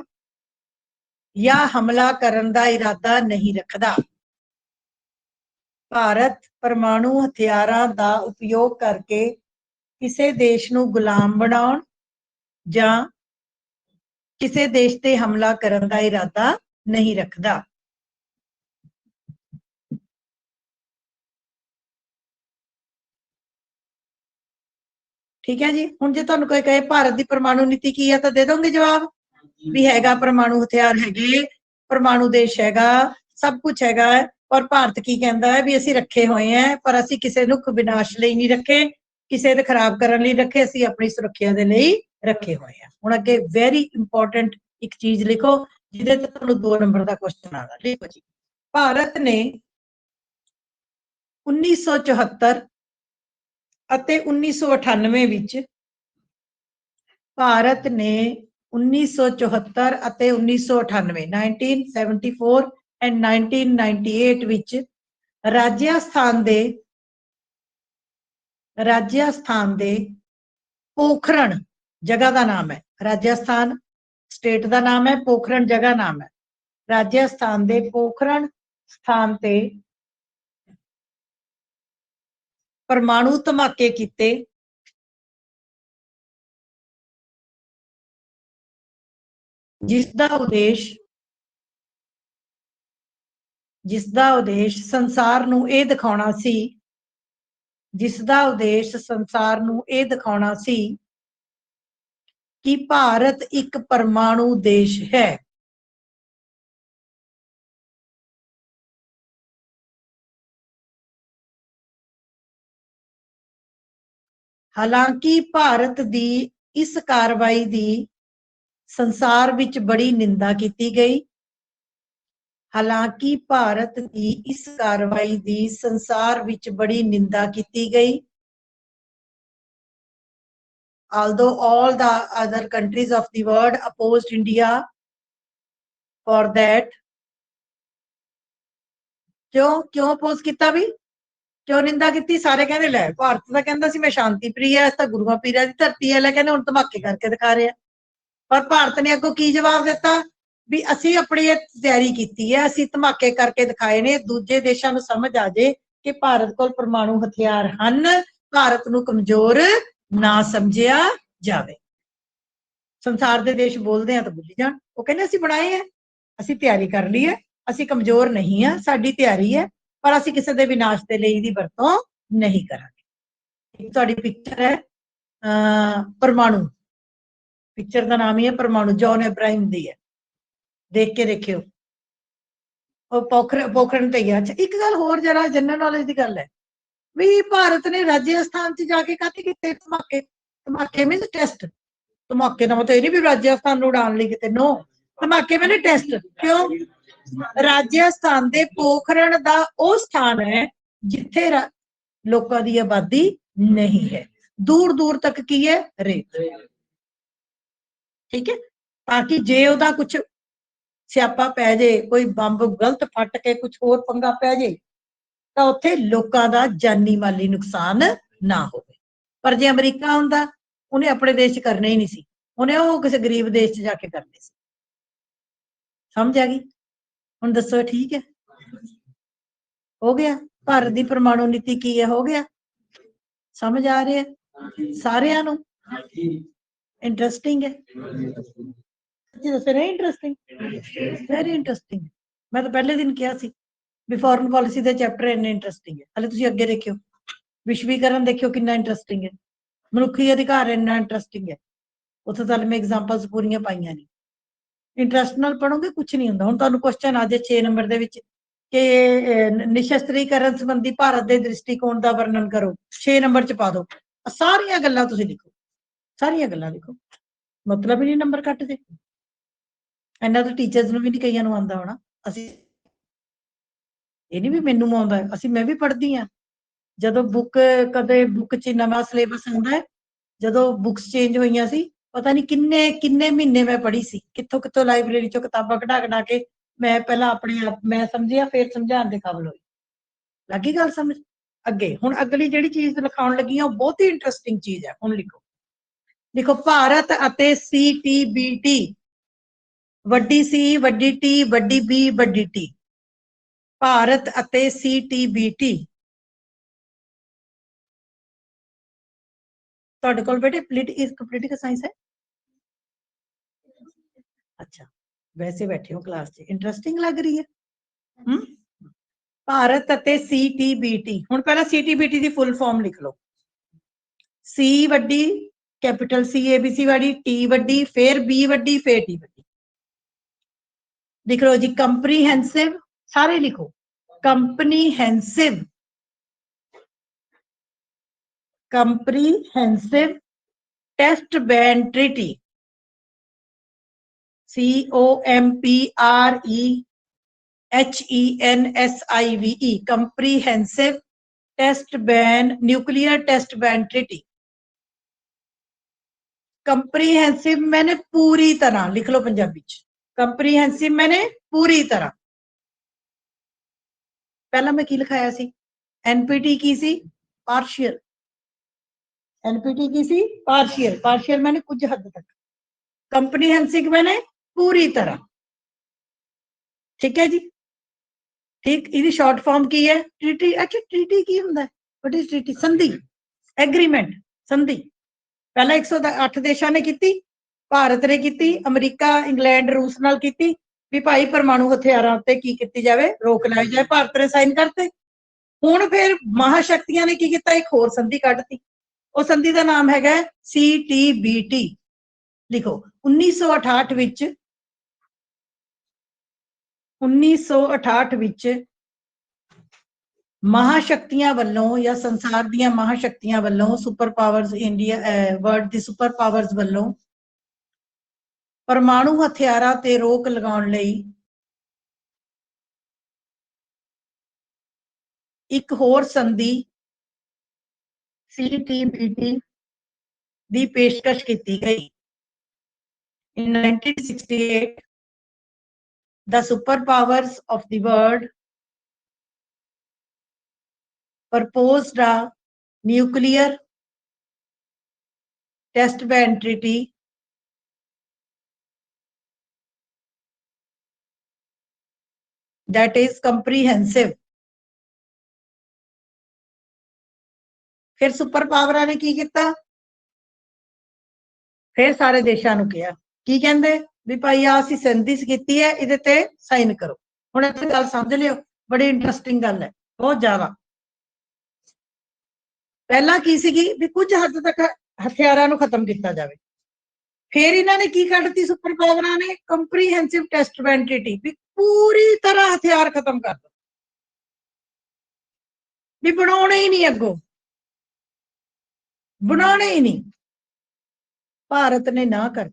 या हमला करन दा इरादा नहीं रखता। भारत परमाणु हथियारां दा उपयोग करके किसी देश ਨੂੰ गुलाम बनाउण ਜਾਂ ਕਿਸੇ ਦੇਸ਼ ਤੇ ਹਮਲਾ ਕਰਨ ਦਾ ਇਰਾਦਾ ਨਹੀਂ ਰੱਖਦਾ। ठीक है जी। हुण जे तुहानूं कोई कहे भारत की परमाणु नीति की है, तो दे दोगे जवाब भी हैगा, परमाणु हथियार हैगे, परमाणु देश हैगा, सब कुछ हैगा, और भारत की कहता है भी असीं रखे हुए हैं, पर असीं किसी नूं विनाश लई नहीं रखे, किसी दे खराब करन लई रखे, असीं अपनी सुरक्षा दे लई रखे हुए हैं। हुण अगे वेरी इंपॉर्टेंट एक चीज लिखो जिहदे ते तुहानूं 2 नंबर का क्वेश्चन आदा। लिखो जी, भारत ने 1974 ਅਤੇ 1998 ਵਿੱਚ ਭਾਰਤ ਨੇ 1974 ਅਤੇ 1998 1974 ਐਂਡ 1998 ਵਿੱਚ ਰਾਜਸਥਾਨ ਦੇ पोखरण जगह का नाम है, राजस्थान स्टेट का नाम है, पोखरण जगह नाम है, राजस्थान के पोखरण स्थान ते परमाणु धमाके किते जिसका उद्देश संसार नूं ये दिखाउणा सी, जिसका उद्देश संसार नूं ये दिखाउणा सी कि भारत एक परमाणु देश है। हालांकि भारत की इस कार्रवाई की संसार विच बड़ी निंदा की गई, हालांकि भारत की इस कार्रवाई की संसार विच बड़ी निंदा की गई। Although all the other countries of the world opposed India for that, क्यों अपोज किया भी, क्यों निंदा की? सारे कहते लै भारत तो कहता सी मैं शांति प्रिय है, तो गुरुआ पीरा की धरती है, कहने हुण धमाके करके दिखा रहे हैं। पर भारत ने अगों की जवाब दिता भी असी अपनी तैयारी की है, असी धमाके करके दिखाए ने, दूजे देशों को समझ आ जाए कि भारत को परमाणु हथियार हन, भारत को कमजोर ना समझिया जावे। संसार के देश बोलते हैं तो बोली जान, वो कहने असी बनाए हैं, असी तैयारी कर ली है, असी कमजोर नहीं है, साडी तैयारी है, पर असी किसी के विनाश के लिए इसकी वरतों नहीं करांगे। तुहाडी पिक्चर है परमाणु, पिक्चर का नाम ही है परमाणु, जॉन इब्राहिम दी है, देख के देखियो, पोखरण ते ही है। अच्छा एक गल होर जरा जनरल नॉलेज की गल है भी भारत ने राजस्थान च जाके काते किते धमाके, धमाके मीन टेस्ट, धमाके का मतलब ये नहीं भी राजस्थान उड़ान लई किते, नो, धमाके मैंने टेस्ट। क्यों? राजस्थान के पोखरण का वो स्थान है जिथे लोगों की आबादी नहीं है, दूर दूर तक की है रेत, ठीक है, ताकि जे ओदा कुछ स्यापा पै जाए, कोई बंब गलत फट के कुछ होर पंगा पै जाए, तो उत्थे लोकां दा जानी माली नुकसान ना हो। पर जे अमरीका हुंदा उन्हें अपने देश च करना ही नहीं सी, उन्हें वो किसी गरीब देश च जाके करने सी। समझ आ गई? हुण दसो ठीक है, हो गया? भारत की परमाणु नीति की है, हो गया? समझ आ रही है सारियां नूं? इंटरस्टिंग है, दस नहीं इंटरस्टिंग, वेरी इंटरस्टिंग। मैं तो पहले दिन कहा सी भी फॉरेन पॉलिसी के चैप्टर इन्ने इंटरस्टिंग है, हले तुसीं अगे देखियो, विश्वीकरण देखियो कितना इंटरस्टिंग है, मनुखी अधिकार इन्ना इंटरस्टिंग है, उत्थे तो मैं एग्जाम्पल्स पूरियां पाइयां नहीं। इंटरस्ट नाल पढ़ोगे कुछ नहीं हुंदा। हुण तुहानूं क्वेश्चन आ जाए 6 नंबर दे विच कि निशस्त्रीकरण संबंधी भारत के दृष्टिकोण का वर्णन करो, 6 नंबर च पा दो, ਸਾਰੀਆਂ ਗੱਲਾਂ ਤੁਸੀਂ ਲਿਖੋ, ਸਾਰੀਆਂ ਗੱਲਾਂ ਲਿਖੋ, मतलब ही नहीं नंबर ਕੱਟਦੇ। ਇਹਨਾਂ ਤਾਂ ਟੀਚਰਸ ਨੂੰ ਵੀ ਨਹੀਂ ਕਈਆਂ ਨੂੰ ਆਉਂਦਾ ਹੋਣਾ। ਅਸੀਂ ਇਹ ਨਹੀਂ ਵੀ ਮੈਨੂੰ ਆਉਂਦਾ, ਮੈਂ ਵੀ ਪੜ੍ਹਦੀ ਹਾਂ। ਜਦੋਂ ਬੁੱਕ ਕਦੇ ਬੁੱਕ 'ਚ ਨਵਾਂ ਸਿਲੇਬਸ ਆਉਂਦਾ ਹੈ, ਜਦੋਂ ਬੁੱਕਸ ਚੇਂਜ ਹੋਈਆਂ ਸੀ, ਪਤਾ ਨਹੀਂ ਕਿੰਨੇ ਕਿੰਨੇ ਮਹੀਨੇ ਮੈਂ ਪੜ੍ਹੀ ਸੀ, ਕਿੱਥੋਂ ਕਿੱਥੋਂ ਲਾਇਬ੍ਰੇਰੀ 'ਚੋਂ ਕਿਤਾਬਾਂ ਕਢਾ ਕੇ ਮੈਂ ਪਹਿਲਾਂ ਆਪਣੇ ਆਪ ਮੈਂ ਸਮਝਿਆ, ਫਿਰ ਸਮਝਾਉਣ ਦੇ ਕਾਬਲ ਹੋਈ। ਲੱਗੀ ਗੱਲ ਸਮਝ? ਅੱਗੇ ਹੁਣ ਅਗਲੀ ਜਿਹੜੀ ਚੀਜ਼ ਲਿਖਾਉਣ ਲੱਗੀ ਆ ਉਹ ਬਹੁਤ ਹੀ ਇੰਟਰਸਟਿੰਗ ਚੀਜ਼ ਹੈ। ਹੁਣ ਲਿਖੋ, ਦੇਖੋ ਭਾਰਤ ਅਤੇ CTBT, ਵੱਡੀ ਸੀ, ਵੱਡੀ ਟੀ, ਵੱਡੀ ਬੀ, ਵੱਡੀ ਟੀ। ਭਾਰਤ ਅਤੇ CTBT ਤੁਹਾਡੇ ਕੋਲ ਬੇਟੇ ਪੋਲੀਟੀਕਲ ਸਾਇੰਸ ਹੈ? अच्छा, वैसे बैठे हो क्लास च, इंटरेस्टिंग लग रही है। भारत ਅਤੇ CTBT, ਹੁਣ ਪਹਿਲਾਂ CTBT ਦੀ ਫੁੱਲ ਫਾਰਮ ਲਿਖ ਲਓ। C ਵੱਡੀ, कैपिटल C ABC वाली, T ਵੱਡੀ, फिर B ਵੱਡੀ, फिर T ਵੱਡੀ। लिख लो जी कंप्रीहेंसिव, सारे लिखो comprehensive, comprehensive test ban treaty, COMPREHENSIVE, comprehensive test ban, nuclear test ban treaty. Comprehensive मैंने पूरी तरह लिख लो पंजाबी च, कंप्रीहेंसिव मैंने पूरी तरह। पहला मैं की लिखाया सी, एनपीटी की सी पार्शियल, एनपीटी की सी पार्शियल, पार्शियल मैंने कुछ हद तक, कंप्रीहेंसिव मैंने पूरी तरह। ठीक है जी, ठीक। इसकी शॉर्ट फॉर्म की है ट्रीटी। अच्छा ट्रीटी की होंदा है? What is treaty? संधि, एग्रीमेंट, संधि। पहला 108 देशों ने की, भारत ने की, अमरीका, इंग्लैंड, रूस नाल की भी भाई परमाणु हथियारों ते की कीती जावे, रोक लाई जाए, भारत ने साइन करते। हुण फिर महाशक्तियां ने की कीता, एक होर संधि कढती, उस संधि का नाम हैगा CTBT। लिखो 1968 विच 1968 विच महाशक्तियां वालों या संसार दियां महाशक्तियां वालों, सुपर पावर्स, इंडिया वर्ल्ड दी सुपर पावर्स वालों परमाणु हथियारां ते रोक लगाउण लई एक होर संधि CTBT दी पेशकश की गई। In 1968, the superpowers of the world proposed a nuclear test ban treaty that is comprehensive। फिर सुपर पावरां ने की किया, फिर सारे देशों को कहा की कहते भी भाई आ संधि की है, ये साइन करो। हुण इत्थे गल समझ लियो, बड़ी इंटरस्टिंग गल है, बहुत ज्यादा। पहला की सीगी भी कुछ हद तक हथियारों को खत्म किया जाए, फिर इन्होंने की कढ़ती सुपर पावरां ने, कंप्रीहेंसिव टेस्ट बैन ट्रीटी, भी पूरी तरह हथियार खत्म कर दो, भी बनाने ही नहीं, अगों बनाने ही नहीं। भारत ने ना कर,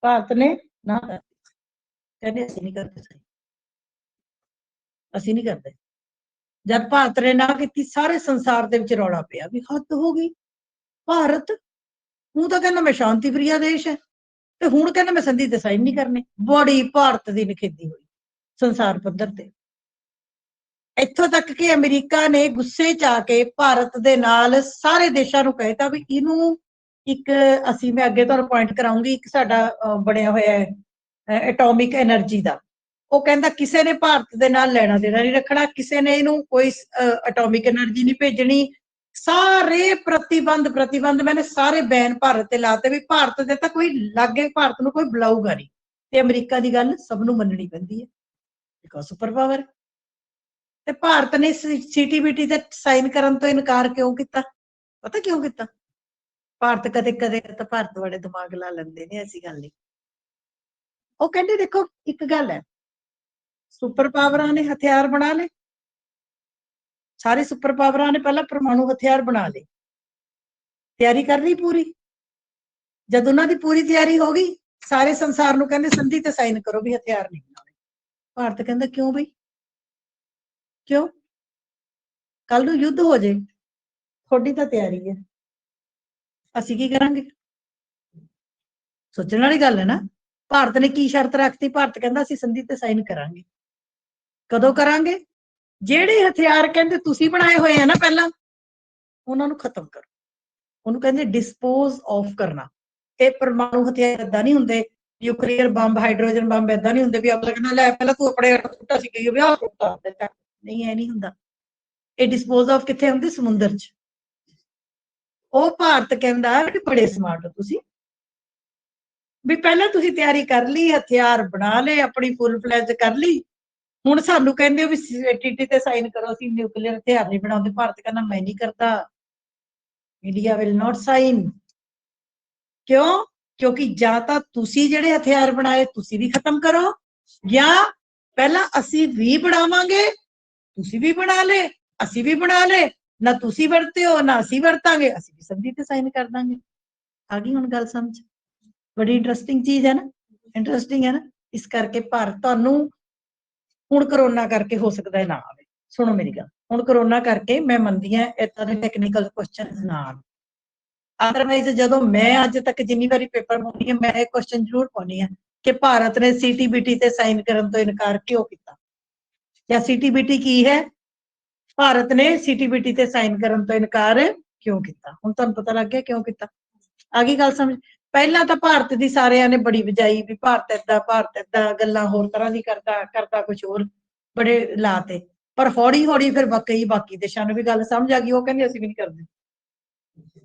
भारत ने ना कर, कहते असीं नहीं करते, सही असीं नहीं करते। जब भारत ने ना की, सारे संसार दे विच रौला पिया भी हद हो गई। भारत हूं तो कहना मैं शांति प्रिय देश है, ते हुण कहना मैं संधि ते साइन नहीं करने। बड़ी भारत की निखेधी हुई संसार पद्धर ते, इत्थों तक कि अमेरिका ने गुस्से च आके भारत दे नाल सारे देशों को कहता भी इनू एक असी, मैं अगे तुहानूं पॉइंट कराऊंगी, एक साडा बनिया होया है एटॉमिक एनर्जी का। वो कहता किसी ने भारत दे नाल लेना देना नहीं रखना, किसी ने इनू कोई एटॉमिक एनर्जी नहीं भेजनी, सारे प्रतिबंध प्रतिबंध मैंने सारे बैन भारत ते लाते भी भारत दे तां कोई लागे भारत नूं कोई बुलाऊगा नहीं, ते अमरीका की गल सबनूं मननी पैंदी है बिकॉज सुपर पावर। ते भारत ने CTBT ते साइन करन तो इनकार क्यों किया? पता क्यों किया? भारत कदे कदे तो भारत बड़े दिमाग ला लेंदे ने, ऐसी गल नहीं। वो कहते देखो एक गल है, सुपर पावरां ने हथियार बना ले, सारे सुपर पावरां ने पहला परमाणु हथियार बना ले, तैयारी कर ली पूरी। जब उन्होंने पूरी तैयारी हो गई, सारे संसार नूं कहंदे संधि ते साइन करो भी हथियार नहीं बनाने। भारत कहंदा क्यों बई, क्यों? कल नूं युद्ध हो जाए, थोड़ी तां तैयारी है, असीं की करांगे? सोचण वाली गल है ना। भारत ने की शर्त रखती? भारत कहंदा असीं संधि ते साइन करांगे। कदों करांगे? ਜਿਹੜੇ हथियार कहंदे तुसीं बनाए होए हैं ना पहला, उन्हां नूं खत्म करो। ਉਹਨੂੰ ਕਹਿੰਦੇ ਡਿਸਪੋਜ਼ ਆਫ ਕਰਨਾ। ਇਹ ਪਰਮਾਣੂ ਹਥਿਆਰ ਏਦਾਂ ਨਹੀਂ ਹੁੰਦੇ, ਨਿਊਕਲੀਅਰ ਬੰਬ, ਹਾਈਡਰੋਜਨ ਬੰਬ ਏਦਾਂ ਨਹੀਂ ਹੁੰਦੇ ਵੀ ਅਗਲਾ ਕਹਿੰਦਾ ਲੈ ਪਹਿਲਾਂ ਤੂੰ ਆਪਣੇ ਸੁੱਟਾ ਸੀ ਗਈ ਵਿਆਹ ਸੁੱਟਾ ਦਿੱਤਾ। ਨਹੀਂ, ਇਹ ਨਹੀਂ ਹੁੰਦਾ। ਇਹ ਡਿਸਪੋਜ਼ ਆਫ ਕਿੱਥੇ ਹੁੰਦੀ? ਸਮੁੰਦਰ 'ਚ। ਉਹ ਭਾਰਤ ਕਹਿੰਦਾ ਕਿ ਬੜੇ ਸਮਾਰਟ ਹੋ ਤੁਸੀਂ, ਵੀ ਪਹਿਲਾਂ ਤੁਸੀਂ ਤਿਆਰੀ ਕਰ ਲਈ, ਹਥਿਆਰ ਬਣਾ ਲਏ, ਆਪਣੀ ਫੁੱਲ ਫਲੈਜ ਕਰ ਲਈ, ਹੁਣ ਸਾਨੂੰ ਕਹਿੰਦੇ ਹੋ ਵੀ ਟੀਟੀ ਤੇ ਸਾਈਨ ਕਰੋ, ਅਸੀਂ ਨਿਊਕਲੀਅਰ ਹਥਿਆਰ ਨਹੀਂ ਬਣਾਉਂਦੇ। ਭਾਰਤ ਕਹਿੰਦਾ ਮੈਂ ਨਹੀਂ ਕਰਦਾ, ਇੰਡੀਆ ਵਿਲ ਨॉट ਸਾਈਨ। ਕਿਉਂ? ਕਿਉਂਕਿ ਜਾਂ ਤਾਂ ਤੁਸੀਂ ਜਿਹੜੇ ਹਥਿਆਰ ਬਣਾਏ ਤੁਸੀਂ ਵੀ ਖਤਮ ਕਰੋ, ਜਾਂ ਪਹਿਲਾਂ ਅਸੀਂ ਵੀ ਬਣਾਵਾਂਗੇ, ਤੁਸੀਂ ਵੀ ਬਣਾ ਲੇ, ਅਸੀਂ ਵੀ ਬਣਾ ਲੇ, ਨਾ ਤੁਸੀਂ ਵਰਤੇ ਹੋ ਨਾ ਅਸੀਂ ਵਰਤਾਂਗੇ, ਅਸੀਂ ਵੀ ਸੰਧੀ ਤੇ ਸਾਈਨ ਕਰ ਦਾਂਗੇ। ਆ ਗਈ ਹੁਣ ਗੱਲ ਸਮਝ? ਬੜੀ ਇੰਟਰਸਟਿੰਗ ਚੀਜ਼ ਹੈ ਨਾ, ਇੰਟਰਸਟਿੰਗ ਹੈ ਨਾ। ਇਸ ਕਰਕੇ ਭਾਰਤ ਤੁਹਾਨੂੰ ਹੁਣ ਕਰੋਨਾ ਕਰਕੇ ਹੋ ਸਕਦਾ ਹੈ ਨਾ ਆਵੇ। ਸੁਣੋ ਮੇਰੀ ਗੱਲ, ਹੁਣ ਕਰੋਨਾ ਕਰਕੇ ਮੈਂ ਮੰਨਦੀ ਹਾਂ ਏਦਾਂ ਦੇ ਟੈਕਨੀਕਲ ਕੁਐਸਚਨ ਨਾ ਆਉਣ। ਅਦਰਵਾਈਜ਼ ਜਦੋਂ ਮੈਂ ਅੱਜ ਤੱਕ ਜਿੰਨੀ ਵਾਰੀ ਪੇਪਰ ਪਾਉਂਦੀ ਹਾਂ, ਮੈਂ ਇਹ ਕੁਐਸਚਨ ਜ਼ਰੂਰ ਪਾਉਂਦੀ ਹਾਂ ਕਿ ਭਾਰਤ ਨੇ ਸੀਟੀਬੀਟੀ ਤੇ ਸਾਈਨ ਕਰਨ ਤੋਂ ਇਨਕਾਰ ਕਿਉਂ ਕੀਤਾ, ਜਾਂ ਸੀਟੀਬੀਟੀ ਕੀ ਹੈ, ਭਾਰਤ ਨੇ ਸੀਟੀਬੀਟੀ ਤੇ ਸਾਈਨ ਕਰਨ ਤੋਂ ਇਨਕਾਰ ਕਿਉਂ ਕੀਤਾ। ਹੁਣ ਤੁਹਾਨੂੰ ਪਤਾ ਲੱਗ ਗਿਆ ਕਿਉਂ ਕੀਤਾ। ਆ ਗਈ ਗੱਲ ਸਮਝ? ਪਹਿਲਾਂ ਤਾਂ ਭਾਰਤ ਦੀ ਸਾਰਿਆਂ ਨੇ ਬੜੀ ਵਜਾਈ ਵੀ ਭਾਰਤ ਏਦਾਂ, ਭਾਰਤ ਏਦਾਂ, ਗੱਲਾਂ ਹੋਰ ਤਰ੍ਹਾਂ ਦੀ ਕਰਦਾ ਕੁਝ ਹੋਰ, ਬੜੇ ਲਾਤੇ। ਪਰ ਹੌਲੀ ਹੌਲੀ ਫਿਰ ਬਾਕੀ ਦੇਸ਼ਾਂ ਨੂੰ ਵੀ ਗੱਲ ਸਮਝ ਆ ਗਈ, ਉਹ ਕਹਿੰਦੇ ਅਸੀਂ ਵੀ ਨਹੀਂ ਕਰਦੇ।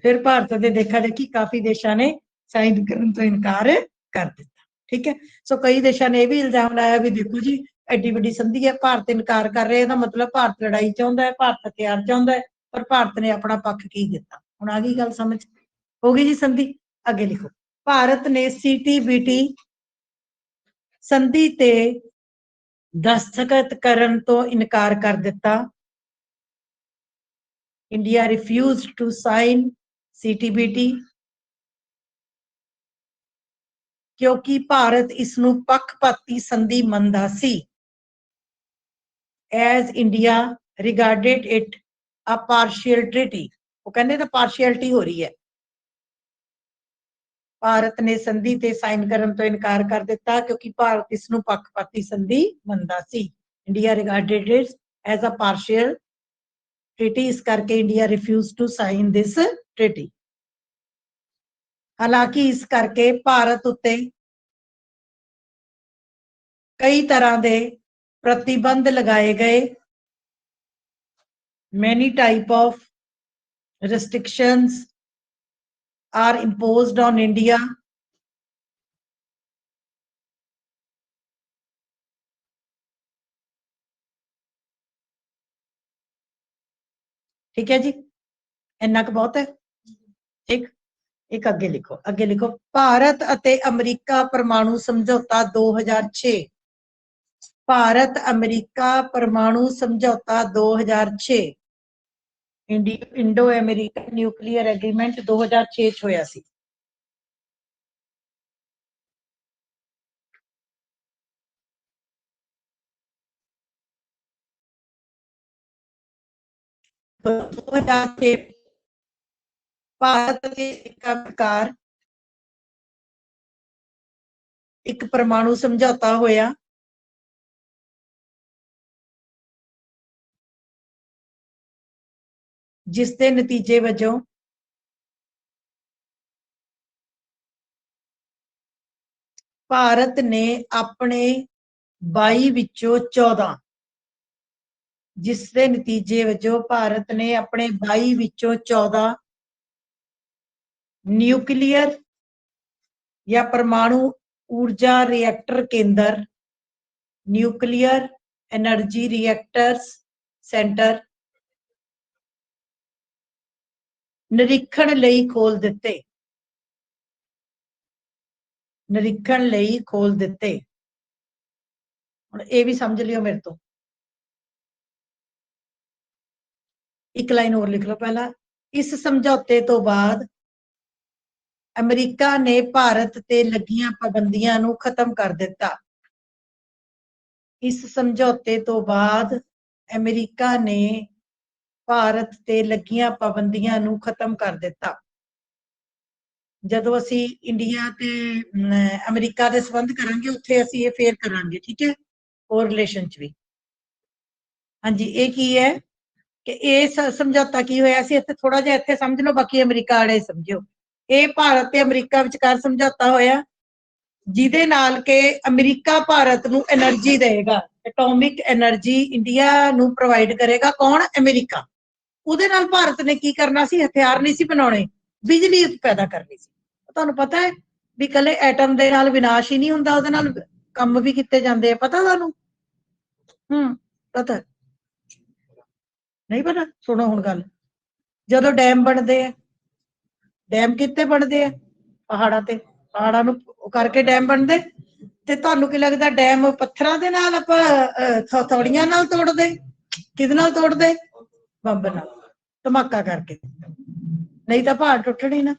ਫਿਰ ਭਾਰਤ ਦੇ ਦੇਖਾ ਦੇਖੀ ਕਾਫੀ ਦੇਸ਼ਾਂ ਨੇ ਸਾਈਨ ਕਰਨ ਤੋਂ ਇਨਕਾਰ ਕਰ ਦਿੱਤਾ। ਠੀਕ ਹੈ। ਸੋ ਕਈ ਦੇਸ਼ਾਂ ਨੇ ਇਹ ਵੀ ਇਲਜ਼ਾਮ ਲਾਇਆ ਵੀ ਦੇਖੋ ਜੀ ਐਡੀ ਵੱਡੀ ਸੰਧੀ ਹੈ, ਭਾਰਤ ਇਨਕਾਰ ਕਰ ਰਿਹਾ, ਇਹਦਾ ਮਤਲਬ ਭਾਰਤ ਲੜਾਈ ਚਾਹੁੰਦਾ ਹੈ, ਭਾਰਤ ਹਥਿਆਰ ਚਾਹੁੰਦਾ ਹੈ। ਪਰ ਭਾਰਤ ਨੇ ਆਪਣਾ ਪੱਖ ਕੀ ਦਿੱਤਾ। ਹੁਣ ਆ ਗਈ ਗੱਲ ਸਮਝ? ਹੋ ਗਈ ਜੀ ਸੰਧੀ। ਅੱਗੇ ਲਿਖੋ, ਭਾਰਤ ਨੇ ਸੀਟੀਬੀਟੀ ਸੰਧੀ ਤੇ ਦਸਤਖਤ ਕਰਨ ਤੋਂ ਇਨਕਾਰ ਕਰ ਦਿੱਤਾ। India refused to sign CTBT क्योंकि भारत इसनूं पक्षपाती संधि मनदा सी, as India regarded it a partial treaty। वो कहंदे तां पार्शियलिटी हो रही है। भारत ने संधि ते साइन करन तो इनकार कर दिता क्योंकि भारत इसनूं पक्षपाती संधि मनदा सी। India regarded it as a partial treaty, इस करके India refused to sign this treaty। हालांकि इस करके भारत उत्ते कई तरह के प्रतिबंध लगाए गए। Many type of restrictions are imposed on India। ठीक है जी, इन्ना क बहुत है। ठीक, एक अगे लिखो, अगे लिखो, भारत अते अमरीका परमाणु समझौता 2006। भारत अमरीका परमाणु समझौता 2006, इंडो अमेरिकन न्यूक्लियर एग्रीमेंट 2006 च होया सी। भारत के प्रकार एक परमाणु समझौता होया जिसके नतीजे वजों भारत ने अपने 22 विचों 14, जिसके नतीजे वजों भारत ने अपने 22 विचों 14 न्यूक्लियर या परमाणु ऊर्जा रिएक्टर केंद्र, न्यूक्लियर एनर्जी रिएक्टर्स सेंटर निरीक्षण लई खोल दिते। निरीक्षण लई खोल दिते। हुण ये भी समझ लियो मेरे तो, एक लाइन और लिख लो पहला। इस समझौते तो बाद अमेरिका ने भारत ते लगियां पाबंदियां नू खत्म कर दिता। इस समझौते तो बाद अमेरिका ने भारत ते लगियां पाबंदियां नू खत्म कर दिता। ਜਦੋਂ ਅਸੀਂ ਇੰਡੀਆ ਤੇ ਅਮਰੀਕਾ ਦੇ ਸੰਬੰਧ ਕਰਾਂਗੇ ਉੱਥੇ ਅਸੀਂ ਇਹ ਫੇਰ ਕਰਾਂਗੇ, ਠੀਕ ਹੈ, ਹੋਰ ਰਿਲੇਸ਼ਨ ਚ ਵੀ। ਹਾਂਜੀ, ਇਹ ਕੀ ਹੈ ਕਿ ਇਹ ਸਮਝੌਤਾ ਕੀ ਹੋਇਆ ਸੀ, ਇੱਥੇ ਥੋੜਾ ਜਿਹਾ ਇੱਥੇ ਸਮਝ ਲਓ, ਬਾਕੀ ਅਮਰੀਕਾ ਵਾਲੇ ਸਮਝਿਓ। ਇਹ ਭਾਰਤ ਤੇ ਅਮਰੀਕਾ ਵਿਚਕਾਰ ਸਮਝੌਤਾ ਹੋਇਆ ਜਿਹਦੇ ਨਾਲ ਕਿ ਅਮਰੀਕਾ ਭਾਰਤ ਨੂੰ એનર્ਜੀ ਦੇਗਾ, ਐਟੋਮਿਕ એનર્ਜੀ ਇੰਡੀਆ ਨੂੰ ਪ੍ਰੋਵਾਈਡ ਕਰੇਗਾ। ਕੌਣ? ਅਮਰੀਕਾ। ਉਹਦੇ ਨਾਲ ਭਾਰਤ ਨੇ ਕੀ ਕਰਨਾ ਸੀ? ਹਥਿਆਰ ਨਹੀਂ ਸੀ ਬਣਾਉਣੇ, ਬਿਜਲੀ ਪੈਦਾ ਕਰਨੀ ਸੀ। ਤੁਹਾਨੂੰ ਪਤਾ ਹੈ ਵੀ ਕੱਲੇ ਐਟਮ ਦੇ ਨਾਲ ਵਿਨਾਸ਼ ਹੀ ਨਹੀਂ ਹੁੰਦਾ, ਉਹਦੇ ਨਾਲ ਕੰਮ ਵੀ ਕੀਤੇ ਜਾਂਦੇ ਆ। ਪਤਾ ਤੁਹਾਨੂੰ? ਪਤਾ ਨਹੀਂ? ਪਤਾ? ਸੁਣੋ ਹੁਣ ਗੱਲ। ਜਦੋਂ ਡੈਮ ਬਣਦੇ ਆ, ਡੈਮ ਕਿੱਥੇ ਬਣਦੇ ਆ? ਪਹਾੜਾਂ ਤੇ। ਪਹਾੜਾਂ ਨੂੰ ਕਰਕੇ ਡੈਮ ਬਣਦੇ। ਤੇ ਤੁਹਾਨੂੰ ਕੀ ਲੱਗਦਾ ਡੈਮ ਪੱਥਰਾਂ ਦੇ ਨਾਲ ਆਪਾਂ ਹਥੌੜੀਆਂ ਨਾਲ ਤੋੜਦੇ? ਕਿਹਦੇ ਨਾਲ ਤੋੜਦੇ? ਬੰਬ ਨਾਲ, ਧਮਾਕਾ ਕਰਕੇ। ਨਹੀਂ ਤਾਂ ਪਹਾੜ ਟੁੱਟਣੇ ਨਾ।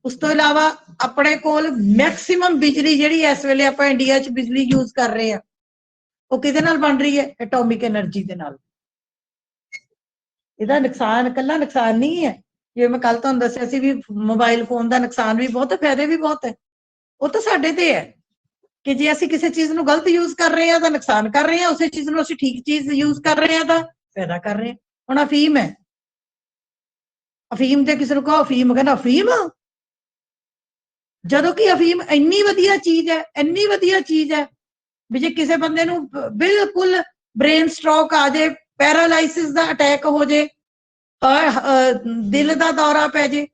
ਉਸ ਤੋਂ ਇਲਾਵਾ ਆਪਣੇ ਕੋਲ ਮੈਕਸਿਮਮ ਬਿਜਲੀ ਜਿਹੜੀ ਇਸ ਵੇਲੇ ਆਪਾਂ ਇੰਡੀਆ 'ਚ ਬਿਜਲੀ ਯੂਜ਼ ਕਰ ਰਹੇ ਆ, ਉਹ ਕਿਹਦੇ ਨਾਲ ਬਣ ਰਹੀ ਹੈ? ਐਟੋਮਿਕ એનર્ਜੀ ਦੇ ਨਾਲ। ਇਹਦਾ ਨੁਕਸਾਨ ਕੱਲਾ ਨੁਕਸਾਨ ਨਹੀਂ ਹੈ, ਜਿਵੇਂ ਮੈਂ ਕੱਲ ਤੁਹਾਨੂੰ ਦੱਸਿਆ ਸੀ ਵੀ ਮੋਬਾਈਲ ਫੋਨ ਦਾ ਨੁਕਸਾਨ ਵੀ ਬਹੁਤ ਹੈ, ਫਾਇਦੇ ਵੀ ਬਹੁਤ ਹੈ। ਉਹ ਤਾਂ ਸਾਡੇ ਤੇ ਹੈ ਕਿ ਜੇ ਅਸੀਂ ਕਿਸੇ ਚੀਜ਼ ਨੂੰ ਗਲਤ ਯੂਜ਼ ਕਰ ਰਹੇ ਹਾਂ ਤਾਂ ਨੁਕਸਾਨ ਕਰ ਰਹੇ ਹਾਂ, ਉਸੇ ਚੀਜ਼ ਨੂੰ ਅਸੀਂ ਠੀਕ ਚੀਜ਼ ਯੂਜ਼ ਕਰ ਰਹੇ ਹਾਂ ਤਾਂ ਫਾਇਦਾ ਕਰ ਰਹੇ ਹਾਂ। ਹੁਣ ਅਫੀਮ ਹੈ, ਅਫੀਮ ਤੇ ਕਿਸੇ ਨੂੰ ਕਹੋ ਅਫੀਮ, ਕਹਿੰਦਾ ਅਫੀਮ, ਜਦੋਂ ਕਿ ਅਫੀਮ ਇੰਨੀ ਵਧੀਆ ਚੀਜ਼ ਹੈ, ਇੰਨੀ ਵਧੀਆ ਚੀਜ਼ ਹੈ ਵੀ ਜੇ ਕਿਸੇ ਬੰਦੇ ਨੂੰ ਬਿਲਕੁਲ ਬ੍ਰੇਨ ਸਟ੍ਰੋਕ ਆ ਜਾਏ, ਪੈਰਾਲਾਈਸਿਸ ਦਾ ਅਟੈਕ ਹੋ ਜਾਏ, ਦਿਲ ਦਾ ਦੌਰਾ ਪੈ ਜਾਏ,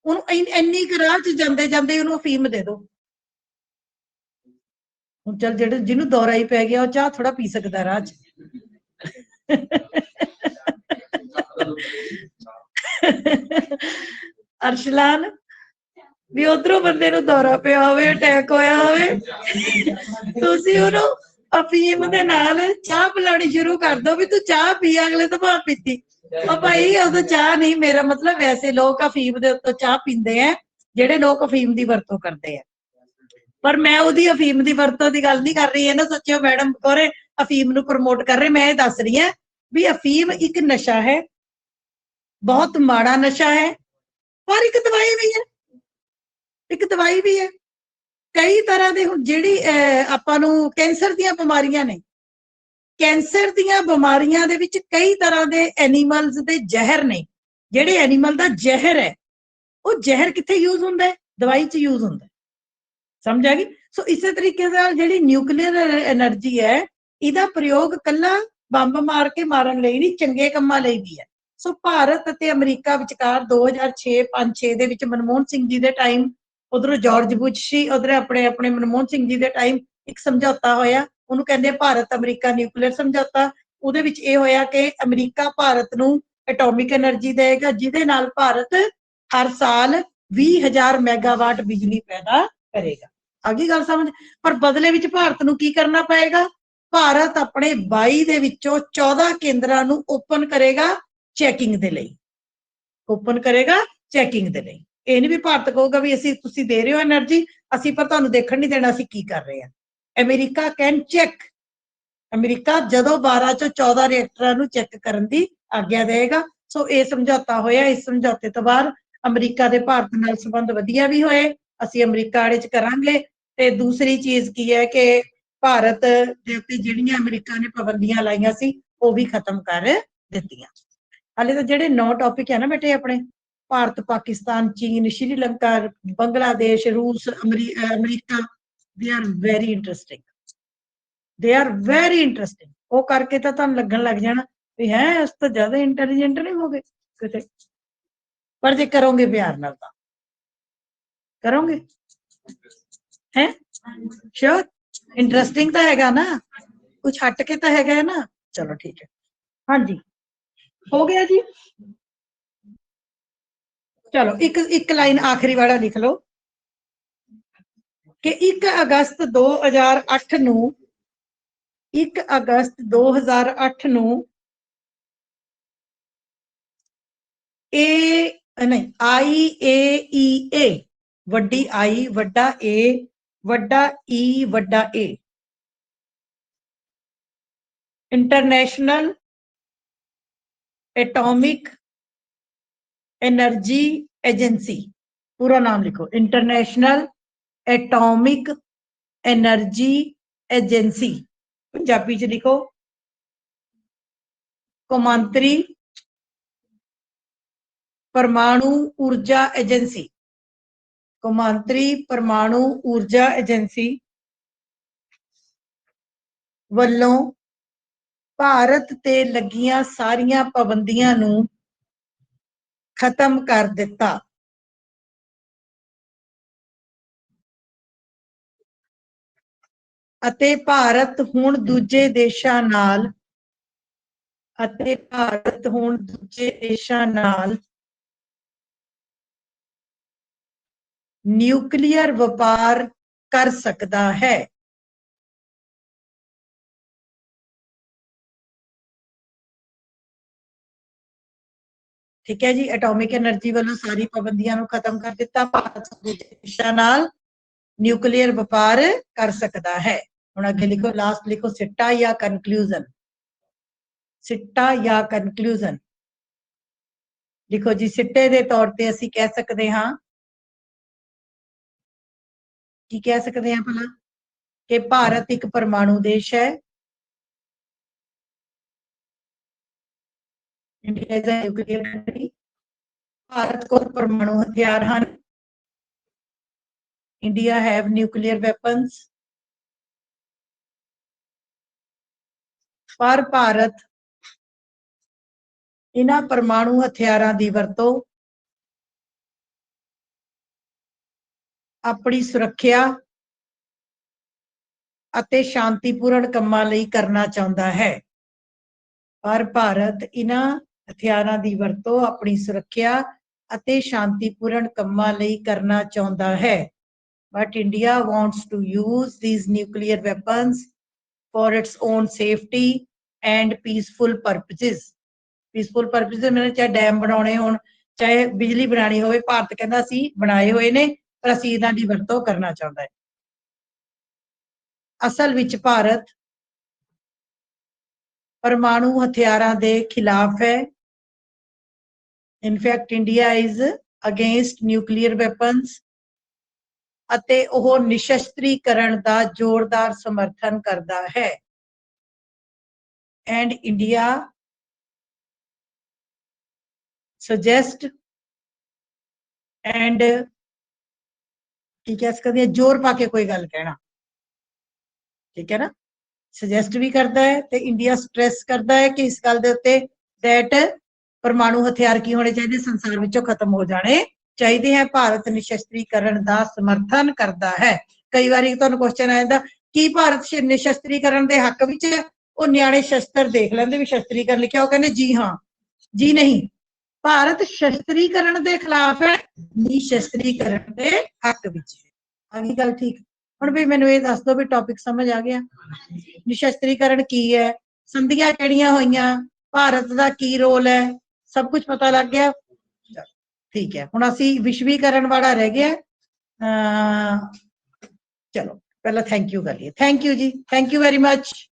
ਉਹਨੂੰ ਇੰਨੀ ਕੁ ਰਾਹ 'ਚ ਜਾਂਦੇ ਜਾਂਦੇ ਉਹਨੂੰ ਅਫੀਮ ਦੇ ਦਿਓ। ਹੁਣ ਚੱਲ ਜਿਹੜੇ ਜਿਹਨੂੰ ਦੌਰਾ ਹੀ ਪੈ ਗਿਆ ਉਹ ਚਾਹ ਥੋੜਾ ਪੀ ਸਕਦਾ ਰਾਹ 'ਚ। ਅਰਸ਼ਲਾਨ ਵੀ ਉਧਰੋਂ ਬੰਦੇ ਨੂੰ ਦੌਰਾ ਪਿਆ ਹੋਵੇ, ਅਟੈਕ ਹੋਇਆ ਹੋਵੇ, ਤੁਸੀਂ ਉਹਨੂੰ ਅਫੀਮ ਦੇ ਨਾਲ ਚਾਹ ਪਿਲਾਉਣੀ ਸ਼ੁਰੂ ਕਰ ਦੋ ਵੀ ਤੂੰ ਚਾਹ ਪੀ। ਅਗਲੇ ਤਾਂ ਭਾਵੇਂ ਪੀਤੀ, ਉਹ ਭਾਈ ਉਦੋਂ ਚਾਹ ਨਹੀਂ, ਮੇਰਾ ਮਤਲਬ ਵੈਸੇ ਲੋਕ ਅਫੀਮ ਦੇ ਉੱਤੋਂ ਚਾਹ ਪੀਂਦੇ ਆ ਜਿਹੜੇ ਲੋਕ ਅਫੀਮ ਦੀ ਵਰਤੋਂ ਕਰਦੇ ਆ। ਪਰ ਮੈਂ ਉਹਦੀ ਅਫੀਮ ਦੀ ਵਰਤੋਂ ਦੀ ਗੱਲ ਨਹੀਂ ਕਰ ਰਹੀ। ਇਹ ਨਾ ਸੋਚਿਓ ਮੈਡਮ ਕੋਰੇ ਅਫੀਮ ਨੂੰ ਪ੍ਰਮੋਟ ਕਰ ਰਹੇ। ਮੈਂ ਇਹ ਦੱਸ ਰਹੀ ਹਾਂ ਵੀ ਅਫੀਮ ਇੱਕ ਨਸ਼ਾ ਹੈ, ਬਹੁਤ ਮਾੜਾ ਨਸ਼ਾ ਹੈ, ਪਰ ਇੱਕ ਦਵਾਈ ਵੀ ਹੈ। ਇੱਕ ਦਵਾਈ ਵੀ ਹੈ ਕਈ ਤਰ੍ਹਾਂ ਦੇ। ਹੁਣ ਜਿਹੜੀ ਆਪਾਂ ਨੂੰ ਕੈਂਸਰ ਦੀਆਂ ਬਿਮਾਰੀਆਂ ਨੇ, ਕੈਂਸਰ ਦੀਆਂ ਬਿਮਾਰੀਆਂ ਦੇ ਵਿੱਚ ਕਈ ਤਰ੍ਹਾਂ ਦੇ ਐਨੀਮਲਸ ਦੇ ਜ਼ਹਿਰ ਨੇ। ਜਿਹੜੇ ਐਨੀਮਲ ਦਾ ਜ਼ਹਿਰ ਹੈ, ਉਹ ਜ਼ਹਿਰ ਕਿੱਥੇ ਯੂਜ਼ ਹੁੰਦਾ ਹੈ? ਦਵਾਈ 'ਚ ਯੂਜ਼ ਹੁੰਦਾ। ਸਮਝ ਆ ਗਈ? ਸੋ ਇਸੇ ਤਰੀਕੇ ਨਾਲ ਜਿਹੜੀ ਨਿਊਕਲੀਅਰ એનર્ਜੀ ਹੈ, ਇਹਦਾ ਪ੍ਰਯੋਗ ਕੱਲਾ ਬੰਬ ਮਾਰ ਕੇ ਮਾਰਨ ਲਈ ਨਹੀਂ, ਚੰਗੇ ਕੰਮਾਂ ਲਈ ਵੀ ਹੈ। ਸੋ ਭਾਰਤ ਅਤੇ ਅਮਰੀਕਾ ਵਿਚਕਾਰ 2006-5-6 ਦੇ ਵਿੱਚ ਮਨਮੋਹਨ ਸਿੰਘ ਜੀ ਦੇ ਟਾਈਮ, ਉਧਰੋਂ ਜਾਰਜ ਬੁਸ਼ ਸੀ, ਉਧਰ ਆਪਣੇ ਮਨਮੋਹਨ ਸਿੰਘ ਜੀ ਦੇ ਟਾਈਮ ਇੱਕ ਸਮਝੌਤਾ ਹੋਇਆ, ਉਹਨੂੰ ਕਹਿੰਦੇ ਭਾਰਤ ਅਮਰੀਕਾ ਨਿਊਕਲੀਅਰ ਸਮਝੌਤਾ। ਉਹਦੇ ਵਿੱਚ ਇਹ ਹੋਇਆ ਕਿ ਅਮਰੀਕਾ ਭਾਰਤ ਨੂੰ ਐਟੋਮਿਕ એનર્ਜੀ ਦੇਗਾ, ਜਿਹਦੇ ਨਾਲ ਭਾਰਤ ਹਰ ਸਾਲ 20,000 ਮੈਗਾਵਾਟ ਬਿਜਲੀ ਪੈਦਾ ਕਰੇਗਾ। ਆ ਗਈ ਗੱਲ ਸਮਝ? ਪਰ ਬਦਲੇ ਵਿੱਚ ਭਾਰਤ ਨੂੰ ਕੀ ਕਰਨਾ ਪਏਗਾ? ਭਾਰਤ ਆਪਣੇ 22 ਦੇ ਵਿੱਚੋਂ 14 ਕੇਂਦਰਾਂ ਨੂੰ ਓਪਨ ਕਰੇਗਾ ਚੈਕਿੰਗ ਦੇ ਲਈ। ਓਪਨ ਕਰੇਗਾ ਚੈਕਿੰਗ ਦੇ ਲਈ। ਇਹ ਨਹੀਂ ਵੀ ਭਾਰਤ ਕਹੂਗਾ ਵੀ ਅਸੀਂ, ਤੁਸੀਂ ਦੇ ਰਹੇ ਹੋ એનર્ਜੀ, ਅਸੀਂ ਪਰ ਤੁਹਾਨੂੰ ਦੇਖਣ ਨਹੀਂ ਦੇਣਾ ਅਸੀਂ ਕੀ ਕਰ ਰਹੇ ਹਾਂ। America can check. ਅਮਰੀਕਾ ਜਦੋਂ 12 ਚੋਂ 14 ਰਿਐਕਟਰਾਂ ਨੂੰ ਚੈੱਕ ਕਰਨ ਦੀ ਆਗਿਆ ਦੇਗਾ। ਸੋ ਇਹ ਸਮਝੌਤਾ ਹੋਇਆ। ਇਸ ਸਮਝੌਤੇ ਤੋਂ ਬਾਅਦ ਅਮਰੀਕਾ ਦੇ ਭਾਰਤ ਨਾਲ ਸੰਬੰਧ ਵਧੀਆ ਵੀ ਹੋਏ, ਅਸੀਂ ਅਮਰੀਕਾ ਵਾਲੇ 'ਚ ਕਰਾਂਗੇ। ਤੇ ਦੂਸਰੀ ਚੀਜ਼ ਕੀ ਹੈ ਕਿ ਭਾਰਤ ਦੇ ਉੱਤੇ ਜਿਹੜੀਆਂ ਅਮਰੀਕਾ ਨੇ ਪਾਬੰਦੀਆਂ ਲਾਈਆਂ ਸੀ ਉਹ ਵੀ ਖਤਮ ਕਰ ਦਿੱਤੀਆਂ। ਹਾਲੇ ਤਾਂ ਜਿਹੜੇ 9 ਟੌਪਿਕ ਹੈ ਨਾ ਬੇਟੇ ਆਪਣੇ, ਭਾਰਤ, ਪਾਕਿਸਤਾਨ, ਚੀਨ, ਸ਼੍ਰੀਲੰਕਾ, ਬੰਗਲਾਦੇਸ਼, ਰੂਸ, America, they are very interesting. They are very interesting. ਉਹ ਕਰਕੇ ਤਾਂ ਤੁਹਾਨੂੰ ਲੱਗਣ ਲੱਗ ਜਾਣਾ ਵੀ ਹੈ ਇਸ ਤੋਂ ਜ਼ਿਆਦਾ ਇੰਟੈਲੀਜੈਂਟ ਨਹੀਂ ਹੋ ਗਏ ਕਿਤੇ। ਪਰ ਜੇ ਕਰੋਗੇ ਪਿਆਰ ਨਾਲ ਤਾਂ ਕਰੋਗੇ। ਹੈ श्योर? इंटरेस्टिंग तो हैगा ना, कुछ हट के तो हैगा है ना। चलो ठीक है। हाँ जी, हो गया जी। चलो एक लाइन आखिरी वाला लिख लो कि 1 अगस्त 2008 ਨੂੰ 1 अगस्त 2008 ਨੂੰ ए नहीं IAEA, वड्डी आई वड्डा ए वड्डा ई वड्डा ए, इंटरनेशनल एटॉमिक एनर्जी एजेंसी, पूरा नाम लिखो, international atomic energy agency, Punjabi च लिखो कौमांतरी परमाणु ऊर्जा एजेंसी, कौमांतरी परमाणु ऊर्जा एजेंसी ਵੱਲੋਂ ਭਾਰਤ ਤੇ ਲੱਗੀਆਂ ਸਾਰੀਆਂ ਪਾਬੰਦੀਆਂ ਨੂੰ ਖਤਮ ਕਰ ਦਿੱਤਾ। ਅਤੇ ਭਾਰਤ ਹੁਣ ਦੂਜੇ ਦੇਸ਼ਾਂ ਨਾਲ ਨਿਊਕਲੀਅਰ ਵਪਾਰ ਕਰ ਸਕਦਾ ਹੈ। ठीक है जी, एटॉमिक एनर्जी वालों सारी पाबंदियां खत्म कर दिता, भारत दूजे देशां नाल न्यूक्लियर व्यापार कर सकता है। हुण अगे लिखो, लास्ट लिखो सिट्टा या कंक्लूजन, सिट्टा या कंक्लूजन लिखो जी। सिट्टे दे तौर पे असी कह सकते हाँ, की कह सकते हैं भला, कि भारत एक परमाणु देश है, India is a nuclear country, Bharat को परमाणु हथियार हैं, इंडिया हैव न्यूक्लियर वेपन्स, पर भारत इन्हां परमाणु हथियारां दी वरतों अपनी सुरक्षा ਅਤੇ शांतिपूर्ण ਕੰਮਾਂ ਲਈ करना चाहता है। पर भारत इन्हां हथियारां दी वरतों अपनी सुरक्षा ਅਤੇ शांतिपूर्ण ਕੰਮਾਂ ਲਈ करना चाहता है। But India wants to use these nuclear weapons for its own safety and peaceful purposes. Peaceful purposes मैंने चाहे डैम बनाने होण, चाहे बिजली बनानी होवे, भारत कहंदा सी बनाए हुए ने, पर असीं इन्हां दी वरतों करना चाहता है। असल विच भारत परमाणु हथियारां दे खिलाफ है। In fact India is against nuclear weapons ਅਤੇ ਉਹ ਨਿਸ਼ਸਤਰੀਕਰਨ ਦਾ ਜ਼ੋਰਦਾਰ ਸਮਰਥਨ ਕਰਦਾ ਹੈ। ਐਂਡ ਇੰਡੀਆ ਸੁਜੈਸਟ ਐਂਡ ਕੀ ਕਹਿ ਸਕਦੇ, ਜ਼ੋਰ ਪਾ ਕੇ ਕੋਈ ਗੱਲ ਕਹਿਣਾ, ਠੀਕ ਹੈ ਨਾ, ਸੁਜੈਸਟ ਵੀ ਕਰਦਾ ਹੈ ਤੇ ਇੰਡੀਆ ਸਟ੍ਰੈਸ ਕਰਦਾ ਹੈ ਕਿ ਇਸ ਗੱਲ ਦੇ ਉੱਤੇ ਦੈਟ परमाणु हथियार की होने चाहिए, संसार विचों खत्म हो जाने चाहिए हैं। भारत निशस्त्रीकरण का समर्थन करता है। कई बार तुहानूं क्वेश्चन आ जाता कि भारत निशस्त्रीकरण के हक विच है, वो न्याणे शस्त्र देख लेंदे भी शस्त्रीकरण लिखा, वो कहंदे जी हाँ जी नहीं, भारत शस्त्रीकरण के खिलाफ है, निशस्त्रीकरण के हक विच है। अगली गल ठीक। हुण भी मैनूं ये दस दो भी टॉपिक समझ आ गया, निशस्त्रीकरण की है, संधियां किहड़ियां होईयां, भारत का की रोल है, सब कुछ पता लग गया। ठीक है, हुण असी विश्वीकरण वाला रह गया। चलो पहला थैंक यू करिए। थैंक यू जी, थैंक यू वेरी मच।